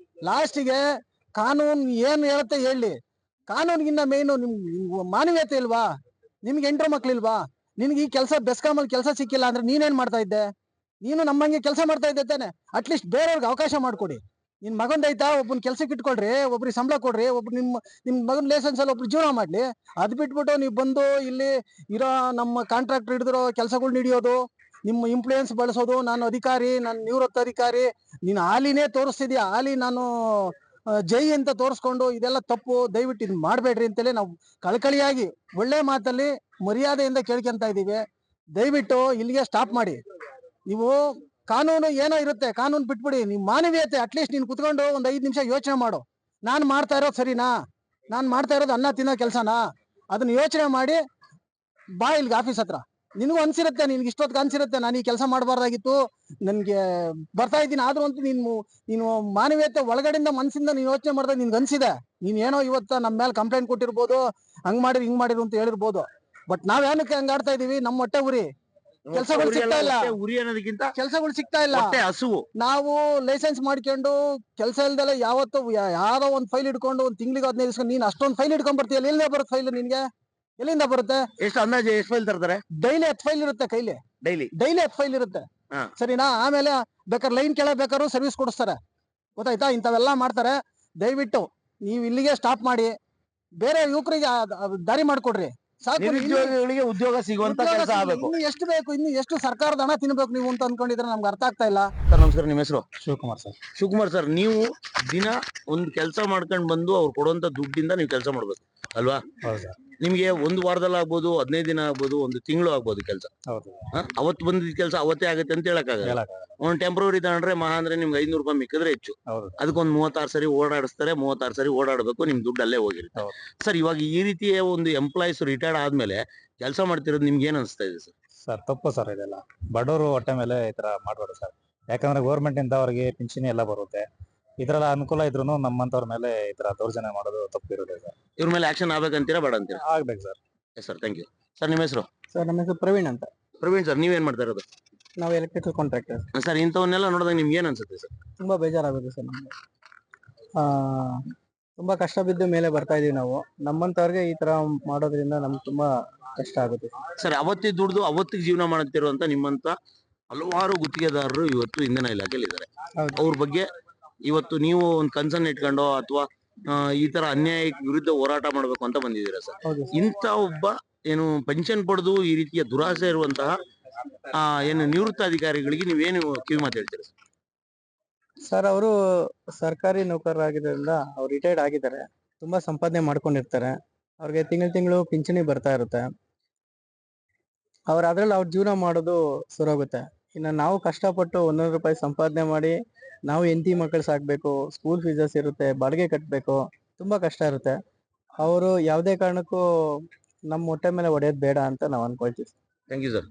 ಲಾಸ್ಟಿಗೆ ಕಾನೂನು ಏನ್ ಹೇಳುತ್ತೆ ಹೇಳಿ. ಕಾನೂನಿಗಿನ್ನ ಮೇನು ನಿಮ್ ಮಾನವೀಯತೆ ಇಲ್ವಾ? ನಿಮ್ಗೆ 8 ಮಕ್ಳಿಲ್ವಾ? ನಿನ್ಗೆ ಈ ಕೆಲಸ ಬೆಸ್ಕಾಮಲ್ಲಿ ಕೆಲಸ ಸಿಕ್ಕಿಲ್ಲ ಅಂದ್ರೆ ನೀನೇನ್ ಮಾಡ್ತಾ ಇದ್ದೆ? ನೀನು ನಮ್ಮಂಗೆ ಕೆಲಸ ಮಾಡ್ತಾ ಇದ್ದೆ ತಾನೆ. ಅಟ್ಲೀಸ್ಟ್ ಬೇರೆಯವ್ರಿಗೆ ಅವಕಾಶ ಮಾಡ್ಕೊಡಿ. ನಿನ್ ಮಗಂದೈತಾ, ಒಬ್ಬನ ಕೆಲ್ಸಕ್ಕೆ ಇಟ್ಕೊಳ್ರಿ, ಒಬ್ರಿಗೆ ಸಂಬಳ ಕೊಡ್ರಿ, ನಿಮ್ ಮಗನ್ ಲೈಸೆನ್ಸ್ ಅಲ್ಲಿ ಒಬ್ರು ಜೀವನ ಮಾಡ್ಲಿ. ಅದ್ ಬಿಟ್ಬಿಟ್ಟು ನೀವು ಬಂದು ಇಲ್ಲಿ ಇರೋ ನಮ್ಮ ಕಾಂಟ್ರಾಕ್ಟರ್ ಹಿಡಿದಿರೋ ಕೆಲಸಗಳನ್ನ ಹಿಡಿಯೋದು, ನಿಮ್ಮ ಇನ್ಫ್ಲೂಯೆನ್ಸ್ ಬಳಸೋದು. ನಾನು ಅಧಿಕಾರಿ, ನಾನು ನಿವೃತ್ತ ಅಧಿಕಾರಿ, ನೀನು ಹಾಲಿನೇ ತೋರಿಸ್ತಿದ್ಯಾ, ಹಾಲಿ ನಾನು JE ಅಂತ ತೋರಿಸ್ಕೊಂಡು, ಇದೆಲ್ಲ ತಪ್ಪು. ದಯವಿಟ್ಟು ಇದನ್ನ ಮಾಡ್ಬೇಡ್ರಿ ಅಂತೇಳಿ ನಾವು ಕಳಕಳಿಯಾಗಿ ಒಳ್ಳೆ ಮಾತಲ್ಲಿ ಮರ್ಯಾದೆಯಿಂದ ಕೇಳ್ಕೊಂತ ಇದೀವಿ. ದಯವಿಟ್ಟು ಇಲ್ಲಿಗೆ ಸ್ಟಾಪ್ ಮಾಡಿ. ನೀವು ಕಾನೂನು ಏನೋ ಇರುತ್ತೆ, ಕಾನೂನು ಬಿಟ್ಬಿಡಿ. ನೀವು ಮಾನವೀಯತೆ ಅಟ್ಲೀಸ್ಟ್ ನೀನು ಕುತ್ಕೊಂಡು ಒಂದ್ 5 ನಿಮಿಷ ಯೋಚನೆ ಮಾಡು. ನಾನು ಮಾಡ್ತಾ ಇರೋದು ಸರಿನಾ? ನಾನು ಮಾಡ್ತಾ ಇರೋದು ಅನ್ನ ತಿನ್ನೋ ಕೆಲಸನಾ? ಅದನ್ನ ಯೋಚನೆ ಮಾಡಿ ಬಾ ಇಲ್ಲಿಗೆ ಆಫೀಸ್ ಹತ್ರ. ನಿನಗೂ ಅನ್ಸಿರುತ್ತೆ, ನಿನ್ಗೆ ಇಷ್ಟೊತ್ತಿಗೆ ಅನ್ಸಿರುತ್ತೆ ನಾನು ಈ ಕೆಲಸ ಮಾಡಬಾರ್ದಾಗಿತ್ತು, ನನ್ಗೆ ಬರ್ತಾ ಇದ್ದೀನಿ. ಆದ್ರೂ ಅಂತ ನೀನು ಮಾನವೀಯತೆ ಒಳಗಡೆಯಿಂದ ಮನಸ್ಸಿಂದ ನೀನು ಯೋಚನೆ ಮಾಡಿದಾಗ ನಿನ್ಗೆ ಅನ್ಸಿದೆ. ನೀನ್ ಏನೋ ಇವತ್ತ ನಮ್ಮ ಮೇಲೆ ಕಂಪ್ಲೇಂಟ್ ಕೊಟ್ಟಿರ್ಬೋದು, ಹಂಗ್ ಮಾಡಿರಿ ಹಿಂಗ್ ಮಾಡಿರು ಅಂತ ಹೇಳಿರ್ಬೋದು. ಬಟ್ ನಾವ್ ಏನಕ್ಕೆ ಹಂಗ ಆಡ್ತಾ ಇದೀವಿ? ನಮ್ಮ ಹೊಟ್ಟೆ ಉರಿ, ಕೆಲಸಗಳು ಸಿಗ್ತಾ ಇಲ್ಲ. ಉರಿ ಅನ್ನೋದಕ್ಕಿಂತ ಕೆಲಸಗಳು ಸಿಗ್ತಾ ಇಲ್ಲ. ಹಸುವು. ನಾವು ಲೈಸೆನ್ಸ್ ಮಾಡ್ಕೊಂಡು ಕೆಲಸ ಇಲ್ದಲೆ ಯಾವತ್ತು ಯಾರೋ ಒಂದ್ ಫೈಲ್ ಇಟ್ಕೊಂಡು ಒಂದ್ ತಿಂಗಳಿಗೆ 15 ದಿವಸ ನೀನ್ ಅಷ್ಟೊಂದ್ ಫೈಲ್ ಇಟ್ಕೊಂಡ್ ಬರ್ತೀಯ. ಎಲ್ಲಿಂದ ಬರುತ್ತೆ ಫೈಲ್ ನಿನ್ಗೆ? ಎಲ್ಲಿಂದ ಬರುತ್ತೆ? ಎಷ್ಟು ಅಂದಾಜು ಎಷ್ಟು ಫೈಲ್ ತರ್ತಾರೆ? ಡೈಲಿ 10 ಫೈಲ್ ಇರುತ್ತೆ ಕೈಲಿ. ಡೈಲಿ 10 ಫೈಲ್ ಇರುತ್ತೆ, ಸರಿನಾ? ಆಮೇಲೆ ಬೇಕಾದ್ರೆ ಲೈನ್ ಕೆಳಗೆ ಬೇಕಾದ್ರೂ ಸರ್ವಿಸ್ ಕೊಡಿಸ್ತಾರೆ, ಗೊತ್ತಾಯ್ತಾ? ಇಂಥವೆಲ್ಲ ಮಾಡ್ತಾರೆ. ದಯವಿಟ್ಟು ನೀವು ಇಲ್ಲಿಗೆ ಸ್ಟಾಪ್ ಮಾಡಿ, ಬೇರೆ ಯುವಕರಿಗೆ ದಾರಿ ಮಾಡ್ಕೊಡ್ರಿ. ಸಾಕು. ನಿರುದ್ಯೋಗಿಗಳಿಗೆ ಉದ್ಯೋಗ ಸಿಗುವಂತ ಕೆಲಸ ಆಗಬೇಕು. ಇನ್ನು ಎಷ್ಟು ಬೇಕು? ಇನ್ನು ಎಷ್ಟು ಸರ್ಕಾರದ ಹಣ ತಿನ್ಬೇಕು ನೀವು ಅಂತ ಅನ್ಕೊಂಡಿದ್ರೆ ನಮ್ಗೆ ಅರ್ಥ ಆಗ್ತಾ ಇಲ್ಲ. ಸರ್ ನಮಸ್ಕಾರ, ನಿಮ್ಮ ಹೆಸರು? ಶಿವಕುಮಾರ್ ಸರ್. ಶಿವಕುಮಾರ್ ಸರ್, ನೀವು ದಿನ ಒಂದು ಕೆಲಸ ಮಾಡ್ಕೊಂಡು ಬಂದು ಅವ್ರು ಕೊಡುವಂತ ದುಡ್ಡಿಂದ ನೀವು ಕೆಲಸ ಮಾಡ್ಬೇಕು ಅಲ್ವಾ? ನಿಮ್ಗೆ ಒಂದು ವಾರದಲ್ಲಿ ಆಗ್ಬೋದು, 15 ದಿನ ಆಗ್ಬೋದು, ಒಂದು ತಿಂಗಳು ಆಗ್ಬೋದು ಕೆಲಸ. ಹೌದು ಅವತ್ತು ಬಂದಿದ್ದ ಕೆಲಸ ಅವತ್ತೇ ಆಗುತ್ತೆ ಅಂತ ಹೇಳಕ್ಕಾಗಲ್ಲ. ಒಂದು ಟೆಂಪ್ರವರಿ ತಗೊಂಡ್ರೆ ಮಹಾ ಅಂದ್ರೆ ನಿಮ್ಗೆ 500 ರೂಪಾಯಿ ಮಿಕ್ಕಿದ್ರೆ ಹೆಚ್ಚು. ಹೌದು ಅದಕ್ಕೊಂದು 36 ಸರಿ ಓಡಾಡಿಸ್ತಾರೆ, 36 ಸರಿ ಓಡಾಡಬೇಕು, ನಿಮ್ ದುಡ್ಡು ಅಲ್ಲೇ ಹೋಗಿರುತ್ತೆ. ಹೌದು. ಸರ್, ಇವಾಗ ಈ ರೀತಿಯ ಒಂದು ಎಂಪ್ಲಾಯೀಸ್ ರಿಟೈರ್ಡ್ ಆದ್ಮೇಲೆ ಕೆಲಸ ಮಾಡ್ತಿರೋದು ನಿಮ್ಗೆ ಏನ್ ಅನಿಸ್ತಾ ಇದೆ ಸರ್? ಸರ್ ತಪ್ಪು ಸರ್ ಇದೆಲ್ಲ. ಬಡವರು ಹೊಟ್ಟೆ ಮೇಲೆ ಈ ತರ ಮಾಡ್ಬಾರ್ದು ಸರ್. ಯಾಕಂದ್ರೆ ಗೌರ್ಮೆಂಟ್ ಇಂದ ಅವ್ರಿಗೆ ಪಿಂಚಣಿ ಎಲ್ಲ ಬರುತ್ತೆ. ಇದ್ರೆಲ್ಲ ಅನುಕೂಲ ಇದ್ರು ನಮ್ಮಂತವ್ರ ಮೇಲೆ ಈ ತರ ದೌರ್ಜನ್ಯ ಮಾಡೋದು ತಪ್ಪಿರೋದು ಸರ್. ಇವ್ರ ಮೇಲೆ ಆಕ್ಷನ್ ಆಗ್ಬೇಕಂತೀರಾ ಬೇಡ ಅಂತೀರಾ? ಆಗ್ಬೇಕು sir. Yes sir, thank you. Sir, ನಿಮ್ಮ ಹೆಸರು? ಸರ್ ನಮ್ಮ ಹೆಸರು ಪ್ರವೀಣ್ ಅಂತ. ಪ್ರವೀಣ್ ಸರ್, ನೀವೇನ್ ಮಾಡ್ತಾ ಇರೋದು? ನಾವು ಎಲೆಕ್ಟ್ರಿಕಲ್ ಕಾಂಟ್ರಾಕ್ಟರ್. ಸರ್, ಇಂಥವನ್ನೆಲ್ಲ ನೋಡಿದಾಗ ನಿಮ್ಗೆ ಏನ್ ಅನ್ಸುತ್ತೆ ಸರ್? ತುಂಬಾ ಬೇಜಾರಾಗುತ್ತೆ ಸರ್ ನಮ್ಗೆ. ತುಂಬಾ ಕಷ್ಟ ಬಿದ್ದು ಮೇಲೆ ಬರ್ತಾ ಇದೀವಿ ನಾವು. ನಮ್ಮಂತವ್ರಿಗೆ ಈ ತರ ಮಾಡೋದ್ರಿಂದ ನಮ್ಗೆ ತುಂಬಾ ಕಷ್ಟ ಆಗುತ್ತೆ. ಸರ್, ಅವತ್ತಿ ದುಡ್ದು ಅವತ್ತಿಗೆ ಜೀವನ ಮಾಡುತ್ತಿರುವಂತ ನಿಮ್ಮಂತ ಹಲವಾರು ಗುತ್ತಿಗೆದಾರರು ಇವತ್ತು ಇಂಧನ ಇಲಾಖೆಯಲ್ಲಿ ಇದ್ದಾರೆ. ಹೌದು. ಅವ್ರ ಬಗ್ಗೆ ಇವತ್ತು ನೀವು ಒಂದು ಕನ್ಸರ್ನ್ ಇಟ್ಕೊಂಡು ಅಥವಾ ಈ ತರ ಅನ್ಯಾಯಕ್ಕೆ ವಿರುದ್ಧ ಹೋರಾಟ ಮಾಡ್ಬೇಕು ಅಂತ ಬಂದಿದ್ದೀರಾ ಸರ್. ಹೌದು ಇಂತ ಒಬ್ಬ ಏನು ಪೆನ್ಷನ್ ಪಡೆದು ಈ ರೀತಿಯ ದುರಾಸೆ ಇರುವಂತಹ ಏನು ನಿವೃತ್ತ ಅಧಿಕಾರಿಗಳಿಗೆ ನೀವೇನು ಕಿವಿ ಮಾತು ಹೇಳ್ತೀರಾ ಸರ್? ಸರ್, ಅವರು ಸರ್ಕಾರಿ ನೌಕರರಾಗಿರೋದ್ರಿಂದ ಅವ್ರು ರಿಟೈರ್ಡ್ ಆಗಿದ್ದಾರೆ. ತುಂಬಾ ಸಂಪಾದನೆ ಮಾಡ್ಕೊಂಡಿರ್ತಾರೆ. ಅವ್ರಿಗೆ ತಿಂಗಳು ಪಿಂಚಣಿ ಬರ್ತಾ ಇರುತ್ತೆ. ಅದ್ರಲ್ಲಿ ಅವ್ರ ಜೀವನ ಮಾಡೋದು ಸುರೋಗುತ್ತೆ. ಇನ್ನು ನಾವು ಕಷ್ಟಪಟ್ಟು 100 ರೂಪಾಯಿ ಸಂಪಾದನೆ ಮಾಡಿ ನಾವು ಹೆಂಡತಿ ಮಕ್ಕಳು ಸಾಕ್ಬೇಕು, ಸ್ಕೂಲ್ ಫೀಸಸ್ ಇರುತ್ತೆ, ಬಾಡಿಗೆ ಕಟ್ಟಬೇಕು, ತುಂಬಾ ಕಷ್ಟ ಇರುತ್ತೆ. ಅವರು ಯಾವುದೇ ಕಾರಣಕ್ಕೂ ನಮ್ಮ ಹೊಟ್ಟೆ ಮೇಲೆ ಹೊಡೆಯೋದು ಬೇಡ ಅಂತ ನಾವು ಅನ್ಕೊಳ್ತೀವಿ. Thank you sir.